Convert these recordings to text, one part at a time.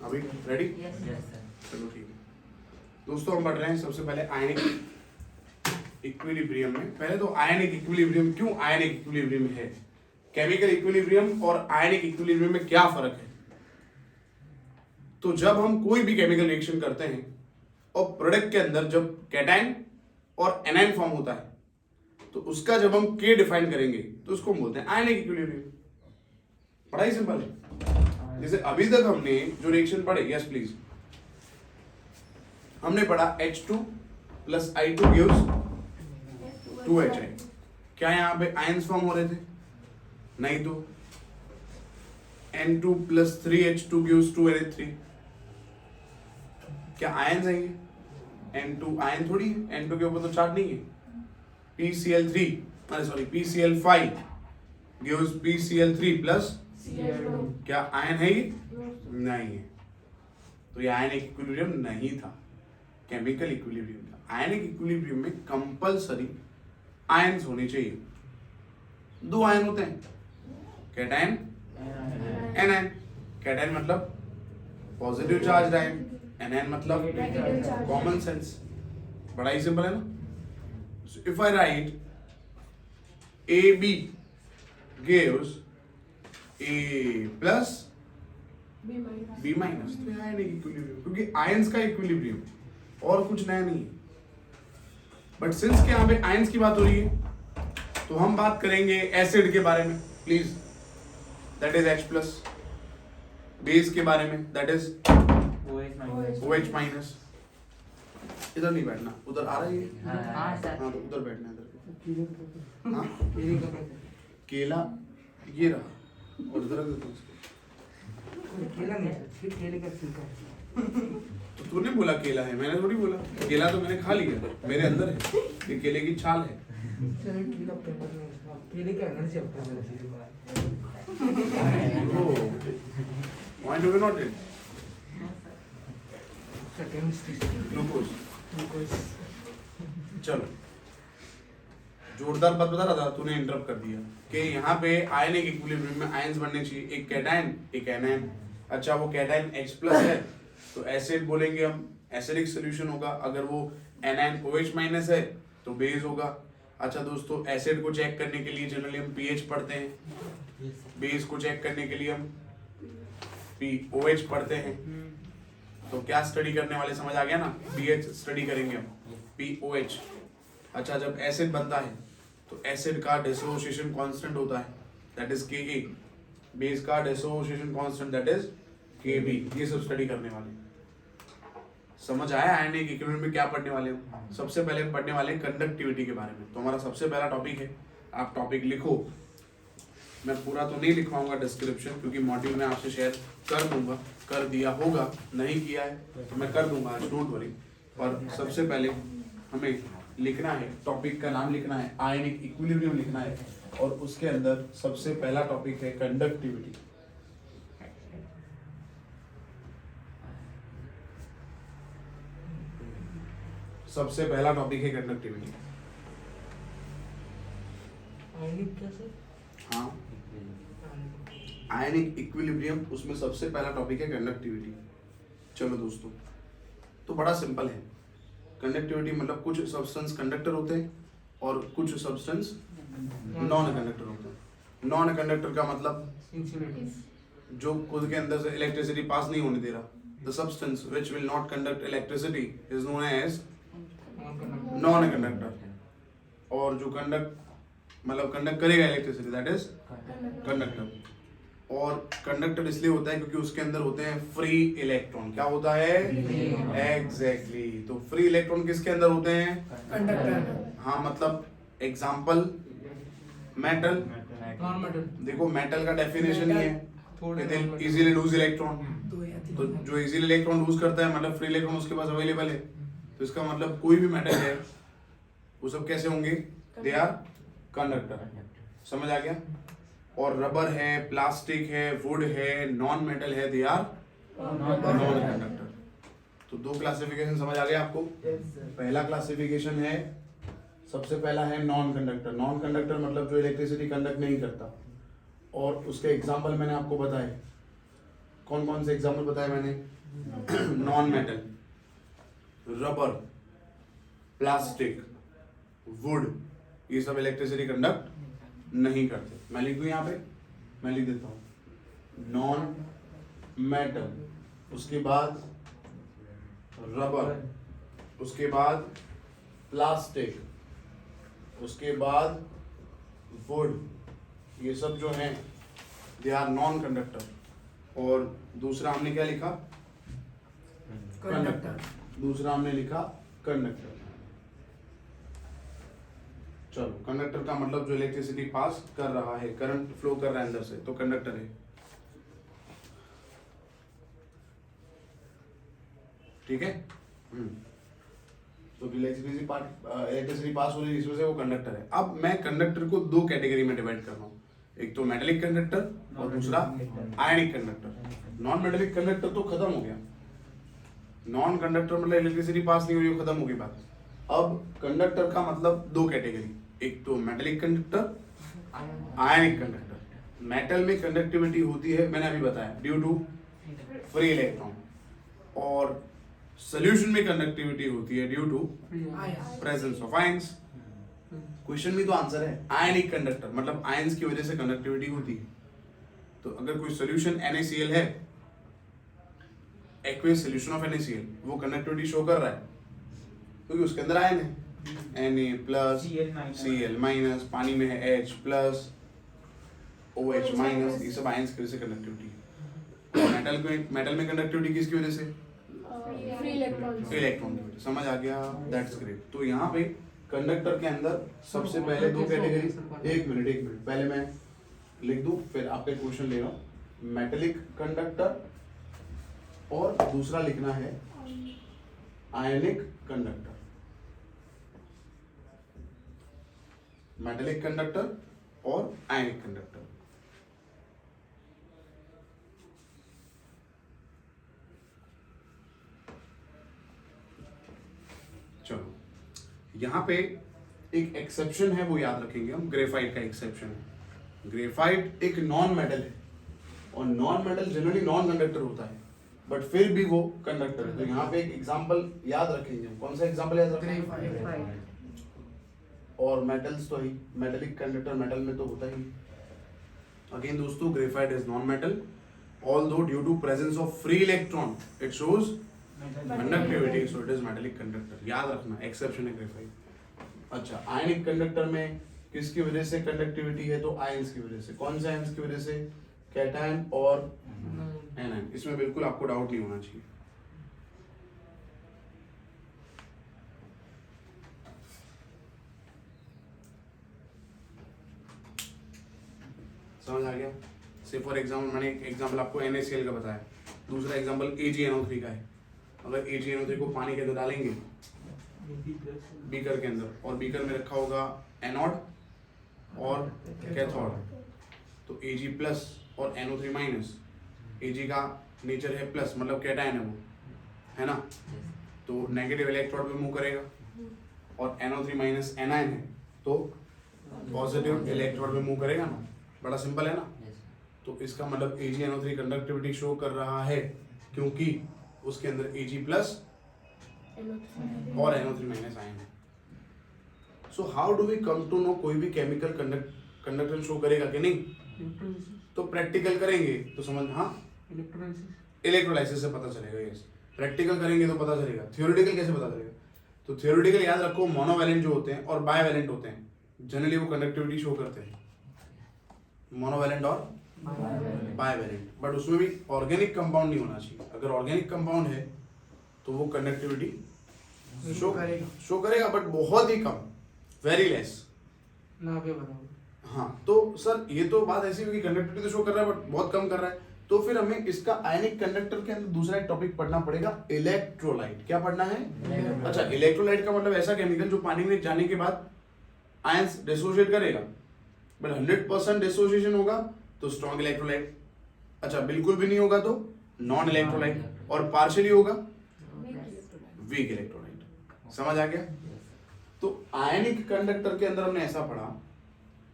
अभी ready? Yes sir. चलो ठीक है दोस्तों, हम बढ़ रहे हैं सबसे पहले आयनिक इक्विलिब्रियम में। पहले तो आयनिक इक्विलिब्रियम, क्यों आयनिक इक्विलिब्रियम है, केमिकल इक्विलिब्रियम और आयनिक इक्विलिब्रियम में क्या फर्क है। तो जब हम कोई भी केमिकल रिएक्शन करते हैं और प्रोडक्ट के अंदर जब कैटायन और एनायन फॉर्म होता है तो उसका जब हम के डिफाइन करेंगे तो उसको हम बोलते हैं आयनिक इक्विलिब्रियम। बड़ा ही सिंपल है। जैसे अभी तक हमने जो रिएक्शन पढ़े, यस प्लीज, हमने पढ़ा H2 plus I2 gives 2HI। क्या यहाँ पे आयंस फॉर्म हो रहे थे? नहीं तो। N2 plus 3H2 gives 2NH3। क्या आयंस है ये? N2 आयन थोड़ी है, N2 के ऊपर तो चार्ज नहीं है। PCl3 अरे sorry PCl5 gives PCl3 plus, क्या आयन है ये? नहीं है। तो ये आयनिक इक्विलिब्रियम नहीं था, केमिकल इक्विलिब्रियम था। आयनिक इक्विलिब्रियम में कंपलसरी आयन्स होने चाहिए। दो आयन होते हैं, कैटायन एनायन। कैटायन मतलब पॉजिटिव चार्ज आयन, एनायन मतलब कॉमन सेंस। बड़ा ही सिंपल है ना। If I right AB gives A plus B minus, तो ये आयनिक इक्विलिब्रियम, क्योंकि आयंस का इक्विलिब्रियम और कुछ नया नहीं है। बट सिंस के यहाँ पे आयंस की बात हो रही है तो हम बात करेंगे एसिड के बारे में please, that is H plus. Base के बारे में दैट इज OH माइनस। इधर नहीं बैठना, उधर आ रहा है ये? हाँ सर। हाँ तो उधर बैठना है, इधर। हाँ केला ये रहा और इधर केला नहीं सर, केले का छिलका है। तो तूने बोला केला है, मैंने थोड़ी बोला। केला तो मैंने खा लिया, मेरे अंदर है, ये केले की छाल है। सर केला पेपर में, केले का अंदर से पेपर में छिलका Why do we not eat? है। Chemistry glucose. चलो, जोरदार बात बता रहा था, तूने इंटरप्ट कर दिया कि यहाँ पे आयनिक इक्विलिब्रियम में आयंस बनने चाहिए, एक कैटायन एक एनायन। अच्छा वो कैटायन H प्लस है तो एसिड बोलेंगे हम, एसिडिक सॉल्यूशन होगा। अगर वो एनायन OH माइनस है तो बेस होगा। अच्छा दोस्तों, एसिड को चेक करने के लिए जनरली हम pH पढ़ते हैं, बेस को चेक करने के लिए हम POH पढ़ते हैं। तो क्या स्टडी करने वाले समझ आ गया ना, pH स्टडी करेंगे हम, POH। अच्छा जब एसिड बनता है तो एसिड का डिसोसिएशन कांस्टेंट होता है, दैट इज Ka। बेस का dissociation constant that is Kb। ये सब स्टडी करने वाले। समझ आया आयनिक इक्विलिब्रियम में क्या पढ़ने वाले हम? सबसे पहले हम पढ़ने वाले हैं कंडक्टिविटी के बारे में। तो हमारा सबसे पहला टॉपिक है, आप टॉपिक लिखो। मैं पूरा तो नहीं लिखवाऊंगा डिस्क्रिप्शन, क्योंकि मॉड्यूल में आपसे शेयर कर दूंगा, कर दिया होगा, नहीं किया है तो मैं कर दूंगा, डोंट वरी। पर सबसे पहले हमें लिखना है, टॉपिक का नाम लिखना है, आयनिक इक्विलिब्रियम लिखना है, और उसके अंदर सबसे पहला टॉपिक है कंडक्टिविटी। सबसे पहला टॉपिक है कंडक्टिविटी। आयनिक क्या सर? हाँ, आयनिक इक्विलिब्रियम, उसमें सबसे पहला टॉपिक है कंडक्टिविटी। चलो दोस्तों, तो बड़ा सिंपल है। कंडक्टिविटी मतलब कुछ सब्सटेंस कंडक्टर होते हैं और कुछ सब्सटेंस नॉन कंडक्टर होते हैं। नॉन कंडक्टर का मतलब इंसुलेटर। जो खुद के अंदर से इलेक्ट्रिसिटी पास नहीं होने दे रहा। The substance which will not conduct electricity is known as non conductor. और जो कंडक्ट करेगा इलेक्ट्रिसिटी दैट इज कंडक्टर। और कंडक्टर इसलिए होता है क्योंकि उसके अंदर होते हैं फ्री इलेक्ट्रॉन। क्या होता है? एग्जैक्टली। तो फ्री इलेक्ट्रॉन किसके अंदर होते हैं? कंडक्टर। हाँ, मतलब एग्जाम्पल मेटल। Non metal. देखो मेटल का डेफिनेशन ही है इजीली लूज इलेक्ट्रॉन। तो जो इजीली इलेक्ट्रॉन लूज करता है मतलब फ्री इलेक्ट्रॉन उसके पास अवेलेबल है। तो इसका मतलब कोई भी मेटल है वो सब कैसे होंगे? They are conductor. समझ आ गया? और रबर है, प्लास्टिक है, वुड है, नॉन मेटल है, दे आर नॉन कंडक्टर। तो दो क्लासिफिकेशन समझ आ गया आपको? पहला क्लासिफिकेशन है, सबसे पहला है नॉन कंडक्टर। नॉन कंडक्टर मतलब जो इलेक्ट्रिसिटी कंडक्ट नहीं करता। और उसके एग्जांपल मैंने आपको बताए, कौन कौन से एग्जाम्पल बताए मैंने? Non metal, rubber, plastic, would, ये सब इलेक्ट्रिसिटी कंडक्ट नहीं करते। मैं लिख दूं यहाँ पे, मैं लिख देता हूं नॉन मेटल, उसके बाद रबर, उसके बाद प्लास्टिक, उसके बाद वुड, ये सब जो हैं दे आर नॉन कंडक्टर। और दूसरा हमने क्या लिखा? कंडक्टर। दूसरा हमने लिखा कंडक्टर। चलो, कंडक्टर का मतलब जो इलेक्ट्रिसिटी पास कर रहा है, करंट फ्लो कर रहा है अंदर से, तो कंडक्टर है। ठीक है। तो इलेक्ट्रिसिटी पास हो रही है इसमें से, वो कंडक्टर है। अब मैं कंडक्टर को दो कैटेगरी में डिवाइड कर रहा हूँ, एक तो मेटेलिक कंडक्टर और दूसरा आयनिक कंडक्टर। नॉन मेटेलिक कंडक्टर तो खत्म हो गया, नॉन कंडक्टर मतलब इलेक्ट्रिसिटी पास नहीं हो रही, खत्म हो गई बात। अब कंडक्टर का मतलब दो कैटेगरी, एक तो metallic conductor, ionic conductor. Metal में कंडक्टिविटी होती है, मैंने अभी बताया, ड्यू टू फ्री इलेक्ट्रॉन, और सॉल्यूशन में कंडक्टिविटी होती है due to presence of ions. Question में तो आंसर है आयनिक कंडक्टर, मतलब आयंस की वजह से कंडक्टिविटी होती है। तो अगर कोई सॉल्यूशन NaCl है, एक्वियस सॉल्यूशन ऑफ NaCl, वो कंडक्टिविटी शो कर रहा है क्योंकि उसके अंदर आयन है, Na+, Cl-, पानी में है H+, OH-, ये सब आयंस की वजह से कंडक्टिविटी है। मेटल में कंडक्टिविटी किसकी वजह से? Free electron. इलेक्ट्रॉन की वजह। समझ आ गया? That's great. तो यहाँ पे कंडक्टर के अंदर सबसे पहले दो कैटेगरी, एक मिनट पहले मैं लिख दूं, फिर आपके क्वेश्चन ले रहा हूं। मेटेलिक कंडक्टर और दूसरा लिखना है आयनिक कंडक्टर। मेटेलिक कंडक्टर और आयनिक कंडक्टर। चलो, यहाँ पे एक एक्सेप्शन है, वो याद रखेंगे हम, ग्रेफाइट का एक्सेप्शन है। ग्रेफाइट एक नॉन मेटल है, और non metal generally non conductor होता है, बट फिर भी वो कंडक्टर है। तो यहाँ पे एक एग्जांपल याद रखेंगे हम। कौन सा एग्जांपल याद रखेंगे? और मेटल्स तो ही, मेटेलिक कंडक्टर मेटल में तो होता ही। अगेन दोस्तों, graphite is non metal, although due to presence of free electron it shows conductivity, so it is metallic conductor। याद रखना, एक्सेप्शन है ग्रेफाइट। अच्छा, आयनिक कंडक्टर में किसकी वजह से कंडक्टिविटी है? तो आयंस की वजह से। कौन से आयंस की वजह से? कैटायन और एनायन। इसमें बिल्कुल आपको डाउट नहीं होना चाहिए। समझ आ गया? से फॉर एग्जाम्पल, मैंने एक एग्जाम्पल आपको NaCl का बताया, दूसरा एग्जाम्पल AgNO3 का है। अगर AgNO3 को पानी के अंदर डालेंगे बीकर के अंदर, और बीकर में रखा होगा एनोड और कैथोड, तो Ag+ और NO3-। Ag का नेचर है प्लस, मतलब कैटायन है वो, है ना, तो नेगेटिव इलेक्ट्रोड पे मूव करेगा, और NO3- एनायन है तो पॉजिटिव इलेक्ट्रोड पे मूव करेगा ना। बड़ा सिंपल है ना। तो इसका मतलब AgNO3 कंडक्टिविटी शो कर रहा है क्योंकि उसके अंदर Ag+ और NO3- आयन है। So how do we come to know कोई भी केमिकल कंडक्टेंस शो करेगा कि नहीं? तो प्रैक्टिकल करेंगे तो समझ, हाँ, इलेक्ट्रोलाइसिस से पता चलेगा। यस, प्रैक्टिकल करेंगे तो पता चलेगा। थ्योरेटिकल कैसे पता चलेगा? तो थ्योरेटिकल याद रखो, मोनोवैलेंट जो होते हैं और बायवैलेंट होते हैं, जनरली वो कंडक्टिविटी शो करते हैं, मोनोवैलेंट और बायवैलेंट। बट उसमें भी ऑर्गेनिक कंपाउंड नहीं होना चाहिए। अगर ऑर्गेनिक कंपाउंड है तो वो कंडक्टिविटी शो करेगा, बट बहुत ही कम, वेरी लेस, ना के बराबर। हाँ, तो सर ये तो बात ऐसी होगी, कंडक्टिविटी तो शो कर रहा है बट बहुत कम कर रहा है, तो फिर हमें इसका आयनिक कंडक्टर के अंदर दूसरा एक टॉपिक पढ़ना पड़ेगा, इलेक्ट्रोलाइट। क्या पढ़ना है? अच्छा, इलेक्ट्रोलाइट का मतलब ऐसा केमिकल जो पानी में जाने के बाद आयंस डिसोसिएट करेगा, बट 100% डिसोसिएशन होगा तो स्ट्रॉन्ग इलेक्ट्रोलाइट। अच्छा, बिल्कुल भी नहीं होगा तो नॉन इलेक्ट्रोलाइट, और पार्शियली होगा वीक इलेक्ट्रोलाइट। समझ आ गया? तो आयनिक कंडक्टर के अंदर हमने ऐसा पढ़ा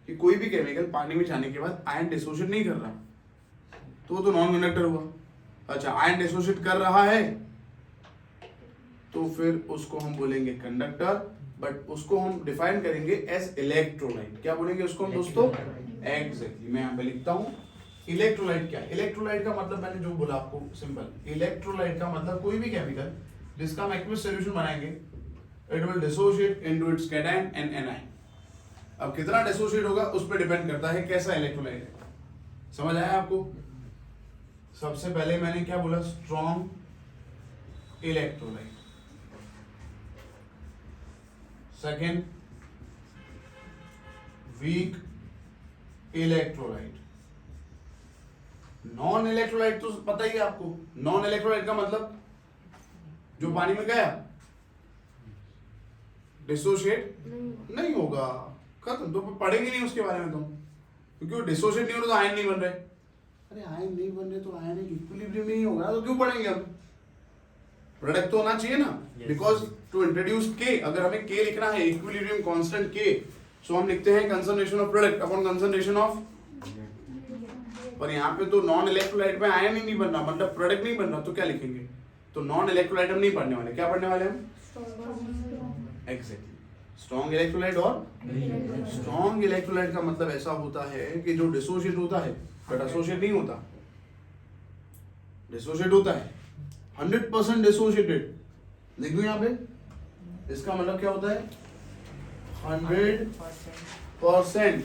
कि कोई भी केमिकल पानी में जाने के बाद आयन डिसोसिएट नहीं कर रहा तो वो तो नॉन कंडक्टर हुआ। अच्छा आयन डिसोशिएट कर रहा है तो फिर उसको हम बोलेंगे कंडक्टर, बट उसको हम डिफाइन करेंगे एज इलेक्ट्रोलाइट। क्या बोलेंगे उसको हम दोस्तों? एग्जैक्टली मैं यहाँ पे लिखता हूँ इलेक्ट्रोलाइट। क्या इलेक्ट्रोलाइट का मतलब मैंने जो बोला आपको सिंपल, इलेक्ट्रोलाइट का मतलब कोई भी केमिकल जिसका हम एक्वियस सॉल्यूशन बनाएंगे it will dissociate into its cation and anion. अब कितना डिसोशिएट होगा उस पर डिपेंड करता है कैसा इलेक्ट्रोलाइट है। समझ आया आपको? सबसे पहले मैंने क्या बोला? Strong electrolyte. Second weak electrolyte. Non electrolyte तो पता ही है आपको, नॉन इलेक्ट्रोलाइट का मतलब जो पानी में गया डिसोशिएट नहीं होगा, खत्म। तो पढ़ेंगे नहीं उसके बारे में तुम, क्योंकि वो डिसोशिएट नहीं हो रहा तो आयन नहीं बन रहे। अरे आयन नहीं बन रहे तो आयन एक इक्विलिब्रियम नहीं होगा तो क्यों पढ़ेंगे हम? प्रोडक्ट तो होना चाहिए ना, बिकॉज टू इंट्रोड्यूस के, अगर हमें के लिखना है इक्विलिब्रियम कांस्टेंट के, सो हम लिखते हैं concentration of product upon concentration of. पर यहाँ पे तो नॉन इलेक्ट्रोलाइट में आयन ही नहीं बन रहा, मतलब प्रोडक्ट नहीं बन रहा, तो क्या लिखेंगे? तो नॉन इलेक्ट्रोलाइट हम नहीं पढ़ने वाले, क्या पढ़ने वाले हम? Exactly strong electrolyte. और स्ट्रॉन्ग इलेक्ट्रोलाइट का मतलब ऐसा होता है कि जो डिसोशिएट होता है बट एसोशिएट नहीं होता। डिसोशिएट होता है 100% डिसोशिएटेड, लिख दूं यहाँ पे? इसका मतलब क्या होता है? 100%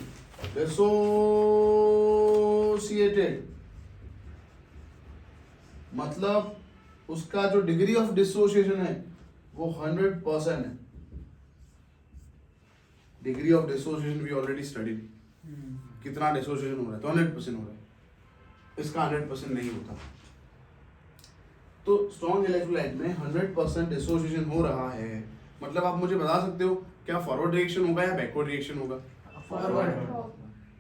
डिसोशिएटेड, मतलब उसका जो डिग्री ऑफ डिसोशिएशन है वो 100% है। Degree of dissociation we already studied, कितना डिसोशिएशन हो रहा है, तो 100% हो रहा है, इसका 100% नहीं होता। तो स्ट्रॉन्ग इलेक्ट्रोलाइट में 100% डिसोशिएशन हो रहा है, मतलब आप मुझे बता सकते हो क्या फॉरवर्ड रिएक्शन होगा या बैकवर्ड रिएक्शन होगा? फॉरवर्ड।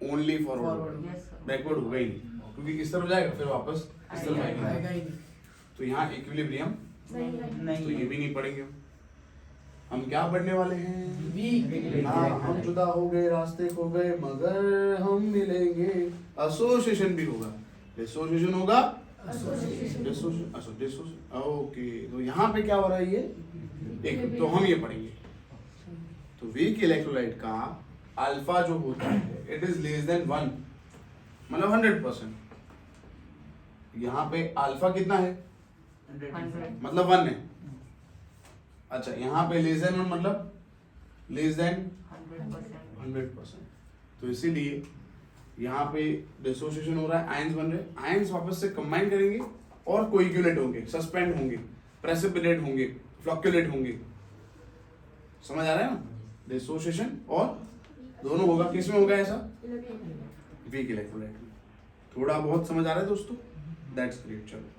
ओनली फॉरवर्ड, बैकवर्ड होगा ही नहीं, क्योंकि किस तरफ जाएगा फिर वापस इस तरफ आएगा आएगा। ही नहीं। तो यहाँ इक्विलिब्रियम, नहीं तो ये भी नहीं पढ़ेंगे हम क्या पढ़ने वाले हैं? वीक। हाँ, हम जुदा हो गए, रास्ते खो गए, मगर हम मिलेंगे। एसोसिएशन भी होगा, डिसोसिएशन होगा, डिसोसिएशन। ओके, तो यहाँ पे क्या हो रहा है ये? एक तो हम ये पढ़ेंगे। तो वीक इलेक्ट्रोलाइट का अल्फा जो होता है इट इज लेस देन 1, मतलब 100%। यहाँ पे अल्फा कितना है? 100। मतलब 1 है। अच्छा, यहाँ पे लेस देन 1 मतलब लेस देन 100%। तो इसीलिए यहाँ पे डिसोसिएशन हो रहा है, आयंस बन रहे हैं, आयंस वापस से कंबाइन करेंगे और कोएगुलेट होंगे, सस्पेंड होंगे, प्रेसिपिटेट होंगे, फ्लक्चुएट होंगे। समझ आ रहा है ना? डिसोसिएशन और दोनों होगा, किसमें होगा ऐसा? वीक इलेक्ट्रोलाइट में। थोड़ा बहुत समझ आ रहा है दोस्तों? That's great. चलो,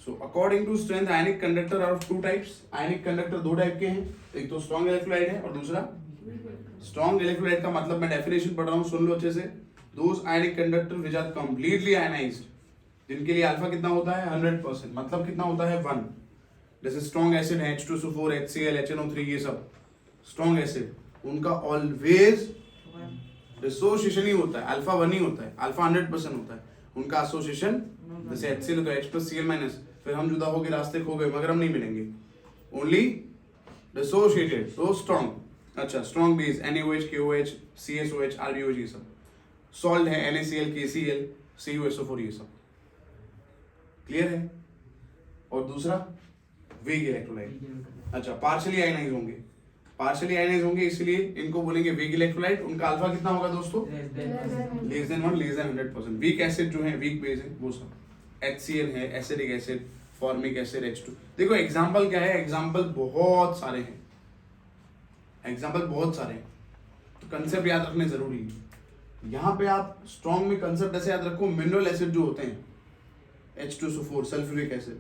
so according to strength ionic conductor are of 2 types. Ionic conductor 2 type के हैं, एक तो स्ट्रॉन्ग इलेक्ट्रोलाइट है और दूसरा स्ट्रॉन्ग इलेक्ट्रोलाइट का मतलब मैं डेफिनेशन पढ़ रहा हूँ, सुन लो अच्छे से। Those ionic conductor which are completely ionised, जिनके लिए अल्फा कितना होता है? 100%, मतलब कितना होता है? 1। जैसे स्ट्रॉन्ग एसिड है H2SO4, HCl, HNO3, ये सब स्ट्रॉन्ग एसिड, उनका ऑलवेज डिसोसिएशन ही होता है, अल्फा 1 ही होता है, अल्फा 100% होता है। उनका एसोसिएशन जैसे HCl तो H+Cl-, फिर हम जुदा हो गए, रास्ते खो गए, मगर हम नहीं मिलेंगे, ओनली डिसोसिएटेड, तो स्ट्रॉन्ग। अच्छा, strong base NaOH, KOH, CSOH, RbOH, ये सब। सॉल्ट है NaCl, KCl, CuSO4, ये सब क्लियर है। और दूसरा वीक इलेक्ट्रोलाइट। अच्छा, पार्शियली आयनाइज होंगे, पार्शियली आयनाइज होंगे, इसलिए इनको बोलेंगे वीक इलेक्ट्रोलाइट। उनका अल्फा कितना होगा दोस्तों? Less than 1, less than 100%। Weak acid जो है, वीक बेस है, वो सब HCl है, acidic acid, formic acid, H2। देखो एग्जांपल क्या है, एग्जांपल बहुत सारे हैं, एग्जांपल बहुत सारे हैं, तो कंसेप्ट याद रखने जरूरी है। यहाँ पे आप स्ट्रॉन्ग में कंसेप्ट ऐसे याद रखो, मिनरल एसिड जो होते हैं H2SO4, sulphuric acid,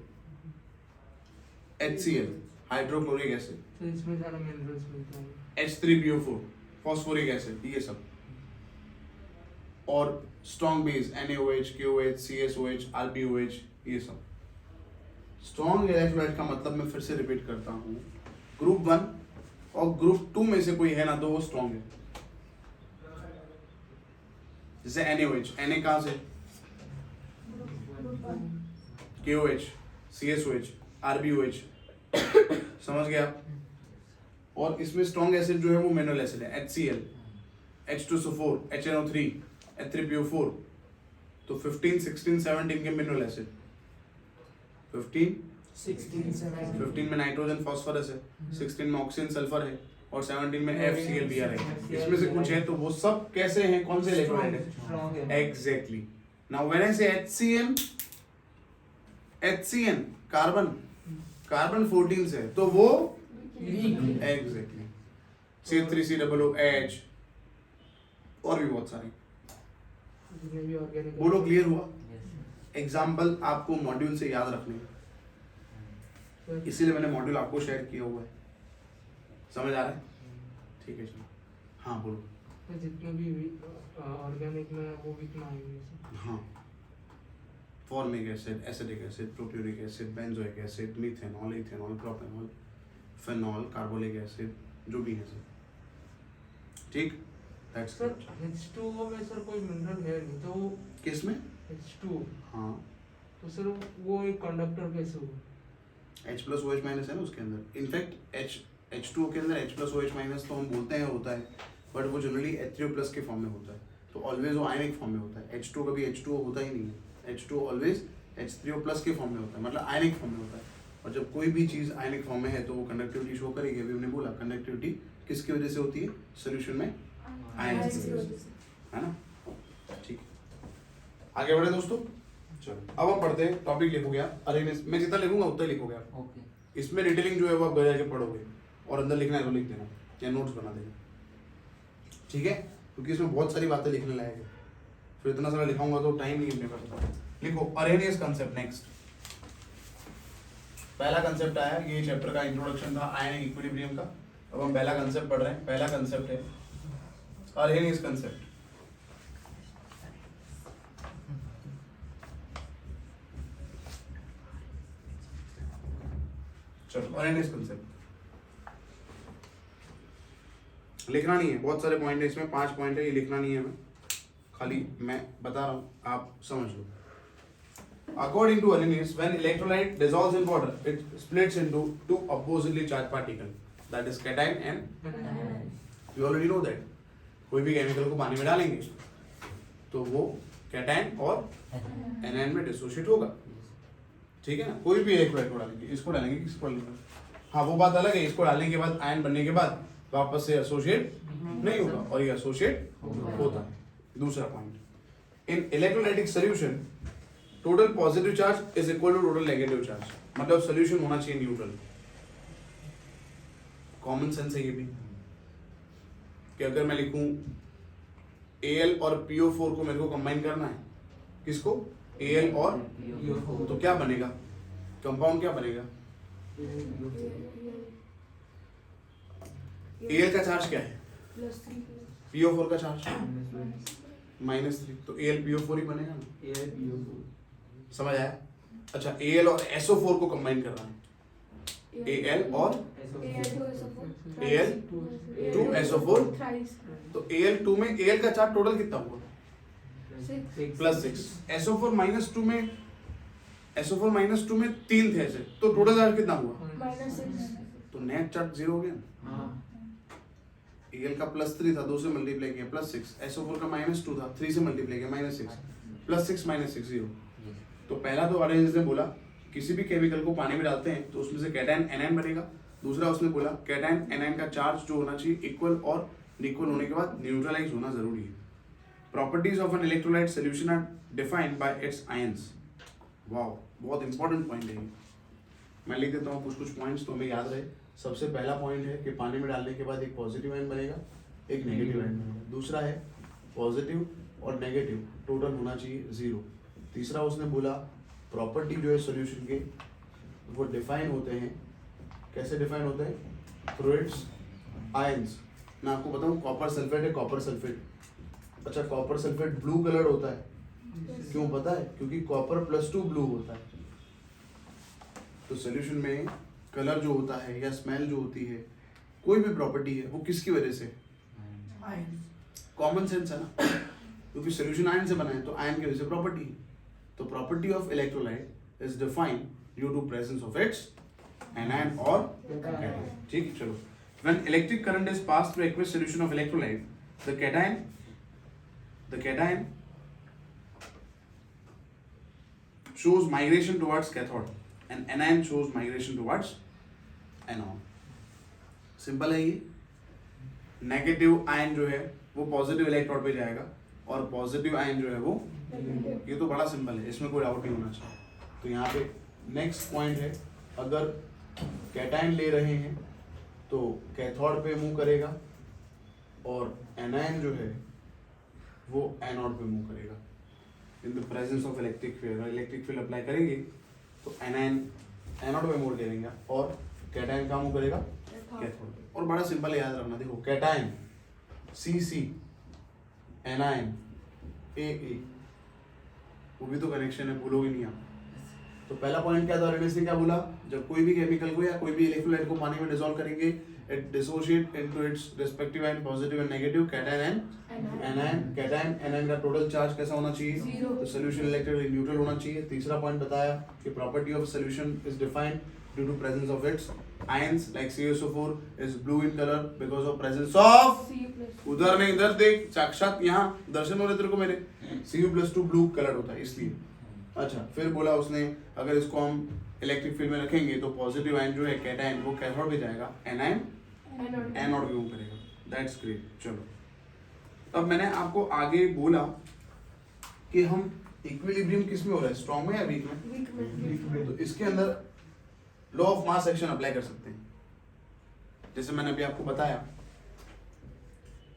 HCl, hydrochloric acid, तो इसमें सारा मिनरल्स मिलता है। H3PO4, फॉस्फोरिक एसिड, ये सब। और strong base NaOH, KOH, CSOH, RbOH, ये सब। स्ट्रॉन्ग इलेक्ट्रोलाइट का मतलब मैं फिर से रिपीट करता हूँ, ग्रुप 1 और ग्रुप 2 में से कोई है ना तो वो स्ट्रॉन्ग है। जैसे NaOH, Na कहाँ से? KOH, CSOH, RBOH, समझ गए आप। और इसमें स्ट्रॉन्ग एसिड जो है वो मिनरल एसिड है, HCl, H2SO4, HNO3, H3PO4। तो 15, 16, 17 के मिनरल एसिड, 15 में नाइट्रोजन फॉस्फोरस है, 16 में ऑक्सीजन सल्फर है और 17 में FCl है। इसमें से कुछ है तो वो सब कैसे हैं, कौन से इलेक्ट्रोलाइट है? एग्जैक्टली। नाउ व्हेन आई से HCN कार्बन 14 से है तो वो एग्जैक्टली C3COOH और भी बहुत सारे। जितने भी ऑर्गेनिक बोलो क्लियर हुआ? एग्जाम्पल आपको मॉड्यूल से याद रखने हैं, इसीलिए मैंने मॉड्यूल आपको शेयर किया हुआ है। समझ आ रहा है? ठीक है चलो, हाँ बोलो। तो जितने भी ऑर्गेनिक में वो कितना आएंगे? हाँ, formic acid, acetic acid, propionic acid, benzoic acid, methanol, ethanol, propanol, phenol, carbolic acid, जो भी है सर। ठीक, दैट्स सर H2O में सर कोई मिनरल है नहीं तो वो किस में? H2, हाँ, तो सर वो एक कंडक्टर कैसे हुआ? H+OH- है ना उसके अंदर। इनफैक्ट H2O के अंदर H+OH- तो हम बोलते हैं होता है, बट वो जनरली H3O+ के फॉर्म में होता है, तो ऑलवेज वो आयनिक फॉर्म में होता है। H2 कभी H2O होता ही नहीं है, H2O ऑलवेज H3O+ के फॉर्म में होता है, मतलब आयनिक फॉर्म में होता है। और जब कोई भी चीज़ आयनिक फॉर्म में है तो वो कंडक्टिविटी शो करेगी। अभी हमने बोला कंडक्टिविटी किसकी वजह से होती है? सोल्यूशन में आयन की वजह से, है ना? ठीक, आगे बढ़े दोस्तों। चलो अब हम पढ़ते हैं, टॉपिक लिखोगे आप। अरे मैं जितना लिखूंगा उतना ही लिखोगे आप। ओके। इसमें डिटेलिंग जो है वो आप घर जाके पढ़ोगे और अंदर लिखना है तो लिख देना या नोट्स बना देना, ठीक है? क्योंकि इसमें बहुत सारी बातें लिखने लायक है, फिर इतना सारा लिखाऊंगा तो टाइम नहीं अपने पास। लिखो अरेनियस कंसेप्ट। नेक्स्ट पहला कंसेप्ट आया, ये चैप्टर का इंट्रोडक्शन था आयनिक इक्विलिब्रियम का। अब हम पहला कंसेप्ट पढ़ रहे हैं। पहला कंसेप्ट है अरेनियस कंसेप्ट। चलो अरेनियस कंसेप्ट लिखना नहीं है, बहुत सारे पॉइंट है इसमें, 5 पॉइंट है, ये लिखना नहीं है हमें, खाली मैं बता रहा हूँ, आप समझ लो। According to Arrhenius, when electrolyte dissolves in water, it splits into two oppositely charged particles, that is cation and you already know that. कोई भी केमिकल को पानी में डालेंगे तो वो कैटायन और एनायन में डिसोशिएट होगा, ठीक है ना? कोई भी इलेक्ट्रोलाइट को डालेंगे, इसको डालेंगे, किसको डालेंगे? हाँ, वो बात अलग है, इसको डालने के बाद आयन बनने के बाद वापस से एसोसिएट नहीं होगा और ये एसोसिएट होता है। दूसरा point, in electrolytic solution total positive charge is equal to total negative charge, मतलब सॉल्यूशन होना चाहिए न्यूट्रल। कॉमन सेंस है ये भी कि अगर मैं लिखूं Al और PO4 को मेरे को कंबाइन करना है, किसको? Al और तो क्या बनेगा? कंपाउंड क्या बनेगा? Al का चार्ज क्या है? PO4 का चार्ज -3, तो AlPO4 ही बनेगा ना। समझ आया? अच्छा, Al और SO4 को कंबाइन कर रहा है, Al और Al2SO4, तो Al2 में Al का चार्ज टोटल कितना हुआ? +6। SO4 -2 में SO4 में 3 थे ऐसे, तो टोटल चार्ज कितना हुआ? तो नेट चार्ज 0 हो गया। Al का +3 था, 2 से मल्टीप्लाई किया +6, SO4 का -2 था, 3 से मल्टीप्लाई किया -6, +6 -6 0। तो पहला तो अरेंज ने बोला किसी भी केमिकल को पानी में डालते हैं तो उसमें से कैटायन एनायन बनेगा। दूसरा उसने बोला कैटायन एनायन का चार्ज जो होना चाहिए इक्वल और इक्वल होने के बाद न्यूट्रलाइज होना जरूरी है। Properties of an electrolyte solution are defined by its ions. Wow, बहुत इंपॉर्टेंट पॉइंट है ये। मैं लिख देता हूँ कुछ पॉइंट्स तो हमें याद रहे। सबसे पहला पॉइंट है कि पानी में डालने के बाद एक पॉजिटिव आयन बनेगा, एक नेगेटिव आयन बनेगा। दूसरा है पॉजिटिव और नेगेटिव टोटल होना चाहिए 0। तीसरा उसने बोला प्रॉपर्टी जो है सॉल्यूशन के वो डिफाइन होते हैं, कैसे डिफाइन होते हैं? Through it's ions. मैं आपको बताऊं, कॉपर सल्फेट है, कॉपर सल्फेट। अच्छा, कॉपर सल्फेट ब्लू कलर होता है, क्यों पता है? क्योंकि कॉपर +2 ब्लू होता है। तो सॉल्यूशन में कलर जो होता है या स्मेल जो होती है, कोई भी प्रॉपर्टी है, वो किसकी वजह से? कॉमन सेंस है ना, क्योंकि सॉल्यूशन आयन से बना है तो आयन की वजह से प्रॉपर्टी है। तो property of electrolyte is defined due to presence of its anion or cation. ठीक, चलो. When electric current is passed through aqueous solution of electrolyte, the cation shows migration towards cathode and anion shows migration towards anode. Simple है ये. Negative ion जो है वो positive electrode पे जाएगा और पॉजिटिव आयन जो है वो, ये तो बड़ा सिंपल है, इसमें कोई डाउट नहीं होना चाहिए. तो यहाँ पे नेक्स्ट पॉइंट है, अगर कैटायन ले रहे हैं तो कैथोड पे मूव करेगा और एनायन जो है वो एनोड पे मूव करेगा in the presence of electric field. Electric field apply करेंगे तो एनायन एनोड पे मूव करेंगे और कैटायन कहाँ मूव करेगा, कैथोड पे. और बड़ा सिंपल है, याद रखना. देखो कैटायन CC, एनायन AA, वो भी तो कनेक्शन है, भूलोगे नहीं आप. तो पहला पॉइंट क्या था, रेडियस ने क्या बोला, जब कोई भी केमिकल को या कोई भी इलेक्ट्रोलाइट को पानी में डिसॉल्व करेंगे, it dissociate into its respective ion, positive and negative, cation and anion. Cation anion का टोटल चार्ज कैसा होना चाहिए, तो सॉल्यूशन इलेक्ट्रिकली न्यूट्रल होना चाहिए. तीसरा पॉइंट बताया कि property of solution is defined due to presence of its ions, like CaSO4 is blue in colour because of presence of, उधर नहीं इधर देख, साक्षात यहाँ दर्शन हो रहे तेरे को मेरे, Cu+2 ब्लू कलर होता है इसलिए. अच्छा, फिर बोला उसने अगर इसको हम इलेक्ट्रिक फील्ड में रखेंगे तो पॉजिटिव आयन जो है कैटायन वो कैथोड पे जाएगा, एनायन एनोड पे मूव करेगा. That's great. चलो, अब मैंने आपको आगे बोला कि हम इक्विलिब्रियम किस में हो रहा है, स्ट्रॉन्ग में या वीक में. तो इसके अंदर law of mass action apply कर सकते हैं. जैसे मैंने अभी आपको बताया,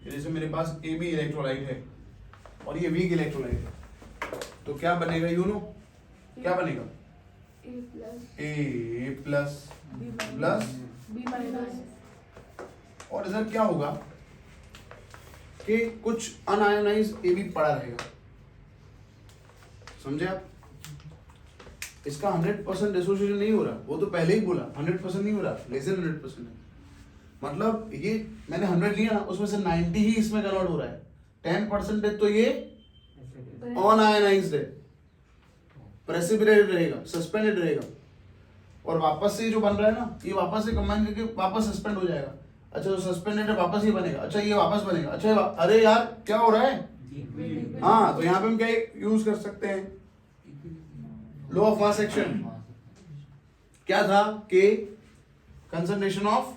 जैसे मेरे पास AB इलेक्ट्रोलाइट है और ये वीक इलेक्ट्रोलाइट है, तो क्या बनेगा, यू नो क्या बनेगा, A प्लस प्लस, और इधर क्या होगा कि कुछ अनआयोनाइज AB पड़ा रहेगा. समझे आप, इसका 100% डिसोसिएशन नहीं हो रहा, वो तो पहले ही बोला 100% नहीं हो रहा, लेस देन 100% है. मतलब ये मैंने 100 लिया ना, उसमें से 90 ही इसमें कन्वर्ट हो रहा है. 10% तो ये अनआयोनाइज्ड है, प्रेसिपिटेटेड रहेगा, सस्पेंडेड रहेगा, और वापस से जो बन रहा है ना, ये वापस से कंबाइन करके वापस सस्पेंड हो जाएगा. अच्छा, जो सस्पेंडेड है वापस ये बनेगा. अच्छा, ये वापस बनेगा. अच्छा, अरे यार क्या हो रहा है. हाँ, तो यहाँ पे हम क्या यूज कर सकते हैं, लॉ ऑफ मास एक्शन. क्या था कि कंसंट्रेशन ऑफ,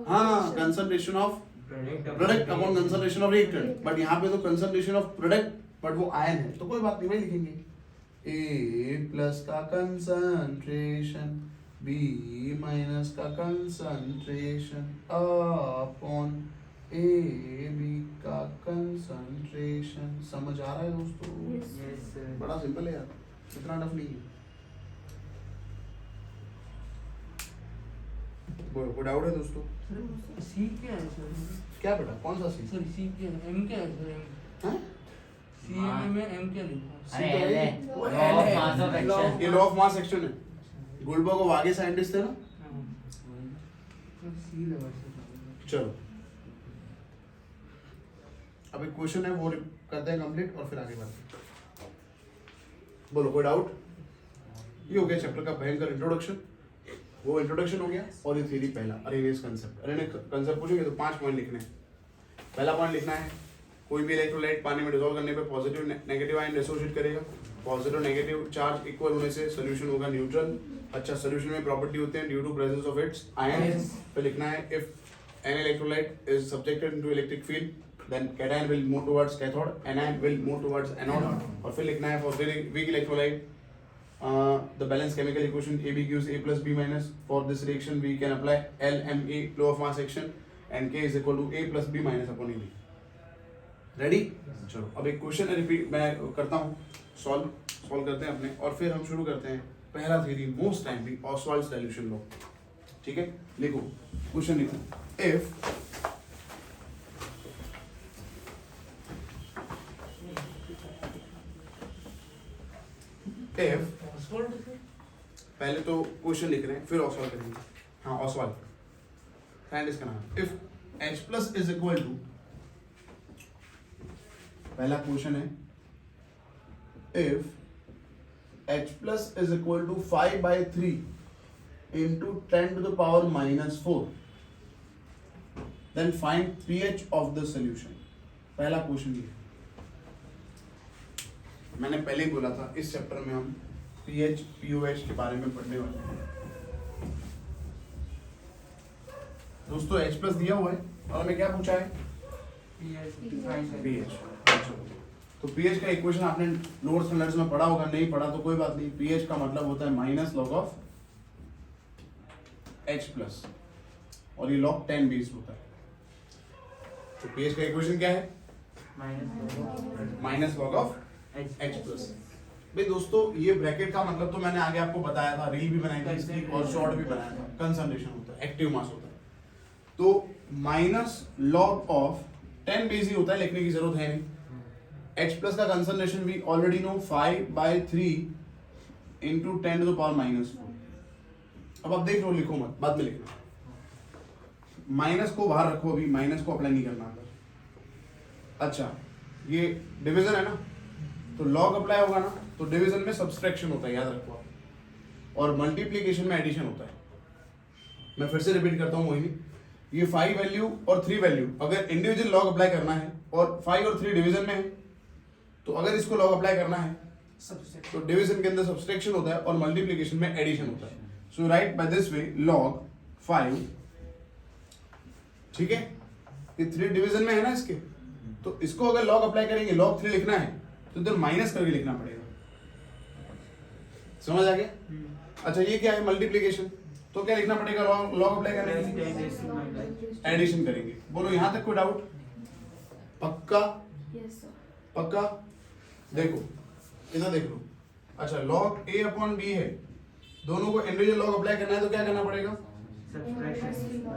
हाँ, concentration of product upon concentration of reactant. But यहाँ पे तो कंसंट्रेशन ऑफ प्रोडक्ट, बट वो आयन है, तो कोई बात नहीं, वही लिखेंगे. A प्लस का कंसंट्रेशन, B माइनस का कंसंट्रेशन अपॉन AB का कंसंट्रेशन. समझ आ रहा है दोस्तों? Yes. बड़ा सिंपल है यार, इतना टफ नहीं है. कोई डाउट है दोस्तों? C क्या है सर? क्या बेटा, कौन सा सी? सर C क्या है? M क्या है सर? M हाँ? CM में M क्या लिखा? अरे ये लॉ ऑफ मास एक्शन है. गोल्डबर्ग और आगे साइंटिस्ट थे ना. C लगा सर. चलो, अब एक क्वेश्चन है वो करते हैं कंप्लीट और फिर आगे बढ़ते हैं. बोलो, कोई डाउट? ये हो गया चैप्टर का भयंकर इंट्रोडक्शन. वो इंट्रोडक्शन हो गया और ये थ्योरी पहला, अरेनेस कंसेप्ट. अरेनेस कंसेप्ट पूछेंगे तो 5 पॉइंट लिखने हैं. पहला पॉइंट लिखना है, कोई भी इलेक्ट्रोलाइट पानी में डिसॉल्व करने पे पॉजिटिव नेगेटिव आयन डिसोशिएट करेगा. पॉजिटिव नेगेटिव चार्ज इक्वल होने से सॉल्यूशन होगा न्यूट्रल. अच्छा, सॉल्यूशन में प्रॉपर्टी होते हैं due to presence of its ion. फिर लिखना है, if an electrolyte is subjected to electric field then cation will move towards cathode, anion will move towards anode. और फिर लिखना है, for weak electrolyte the balanced chemical equation AB gives A plus B minus. For this reaction we can apply LMA, law of mass action, and K is equal to A plus B minus upon AB. Ready? चलो, अब एक question repeat मैं करता हूँ, solve करते हैं अपने, और फिर हम शुरू करते हैं पहला थ्योरी, most timely, Ostwald's dilution law. ठीक है, लिखो क्वेश्चन, लिखो, इफ पहले तो क्वेश्चन लिख रहे हैं फिर ऑसवाल्ड करेंगे. हाँ, ऑसवाल्ड साइंटिस्ट का नाम. If H plus is equal to, पहला क्वेश्चन है, if H plus is equal to 5 by 3 into 10 to the power minus 4. Then find pH of the solution. पहला क्वेश्चन ये, मैंने पहले ही बोला था इस चैप्टर में हम pH pOH के बारे में पढ़ने वाले हैं। दोस्तों H plus दिया हुआ है और हमें क्या पूछा है? pH। तो pH का इक्वेशन आपने नोट्स नोट्स में पढ़ा होगा, नहीं पढ़ा तो कोई बात नहीं। pH का मतलब होता है minus log of H plus, और ये लॉग 10 बेस होता है। तो pH का इक्वेशन क्या है? Minus log of H plus. भाई दोस्तों ये ब्रैकेट का मतलब तो मैंने आगे आपको बताया था, रील भी बनाई थी इसकी और शॉर्ट भी बनाया था। कंसंट्रेशन होता है, एक्टिव मास होता है। तो माइनस लॉग ऑफ 10 बेस ही होता है, लिखने की जरूरत है नहीं। H प्लस का कंसंट्रेशन भी already know 5 by 3 into 10 to the power minus 4। अब आप देख लो, लिखो मत, बाद में लिखना। माइनस को बाहर रखो, अभी माइनस को अप्लाई नहीं करना। अगर अच्छा ये डिवीजन है ना, तो लॉग अप्लाई होगा ना, तो डिवीजन में सब्सट्रैक्शन होता है, याद रखो आप, और मल्टीप्लीकेशन में एडिशन होता है। मैं फिर से रिपीट करता हूँ मोहिनी, ये 5 वैल्यू और 3 वैल्यू अगर इंडिविजुअल लॉग अप्लाई करना है और 5 और 3 डिवीजन में है, तो अगर इसको लॉग अप्लाई करना है तो डिवीजन के अंदर सब्सट्रैक्शन होता है और मल्टीप्लिकेशन में एडिशन होता है। So write by this way log 5, ठीक है, ये 3 डिवीजन में है ना इसके, तो इसको अगर लॉग अप्लाई करेंगे, लॉग 3 लिखना है तो इधर माइनस करके लिखना पड़ेगा। समझ आ गया? अच्छा ये क्या है? मल्टीप्लिकेशन। तो क्या लिखना पड़ेगा लॉग अप्लाई करेंगे? एडिशन करेंगे। बोलो यहां तक कोई डाउट? पक्का? Yes sir. पक्का? देखो इधर देख लो। अच्छा लॉग a अपॉन b है, दोनों को इंडिविजुअल लॉग अप्लाई करना है तो क्या करना पड़ेगा?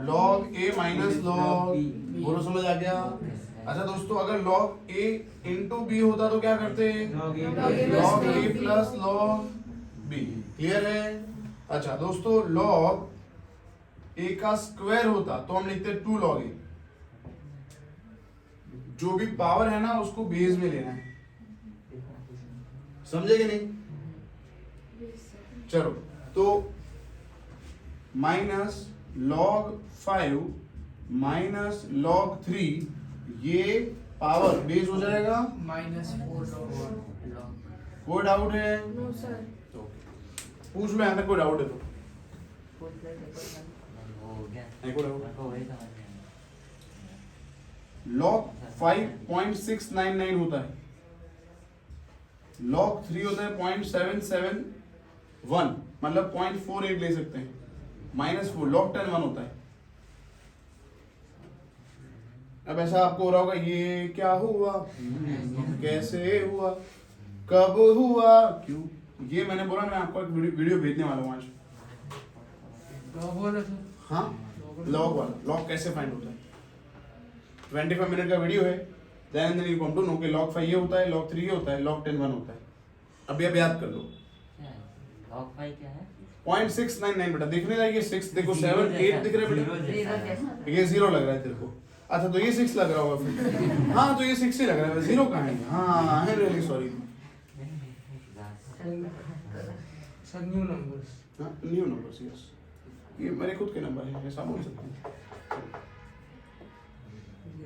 लॉग a माइनस लॉग, बोलो समझ आ गया? अच्छा दोस्तों अगर लॉग a इंटू b होता तो क्या करते? Log a plus log b। Clear है? अच्छा दोस्तों लॉग a का स्क्वायर होता तो हम लिखते 2 लॉग a। जो भी पावर है ना उसको बेस में लेना है, समझे कि नहीं? चलो तो माइनस लॉग 5 माइनस लॉग 3, ये पावर बेस हो जाएगा -4 कोई डाउट है? No sir. पूछ लो, यहां तक कोई डाउट है तो? नहीं कोई डाउट? लॉग 5.699 होता है, लॉग 3 होता है 0.771, मतलब 0.48 ले सकते हैं, -4 लॉग 10 1 होता है। अब ऐसा आपको हो रहा होगा ये क्या हुआ, कैसे हुआ, कब हुआ, क्यों? ये मैंने बोला मैं आपको एक वीडियो भेजने वाला हूँ आज। हाँ लॉग वाला, लॉग कैसे फाइंड होता है, 25 मिनट का वीडियो है। Then you come to know कि log 5 ये होता है, log 3 ये होता है, log 10 1 होता है। अभी अब याद कर लो। log 5 क्या है? 0.699 बेटा, दिखने लगे 6, देखो 7 8 दिख रहे हैं बेटा, ये 0 लग रहा है तेरे को। अच्छा तो ये 6 लग रहा होगा फिर। हाँ तो ये 6 ही लग रहा है, 0 कहाँ है? हाँ I am really sorry. Sir new numbers. हाँ न्यू नंबर्स, यस, ये मेरे खुद के नंबर हैं, ऐसा बोल सकते हैं।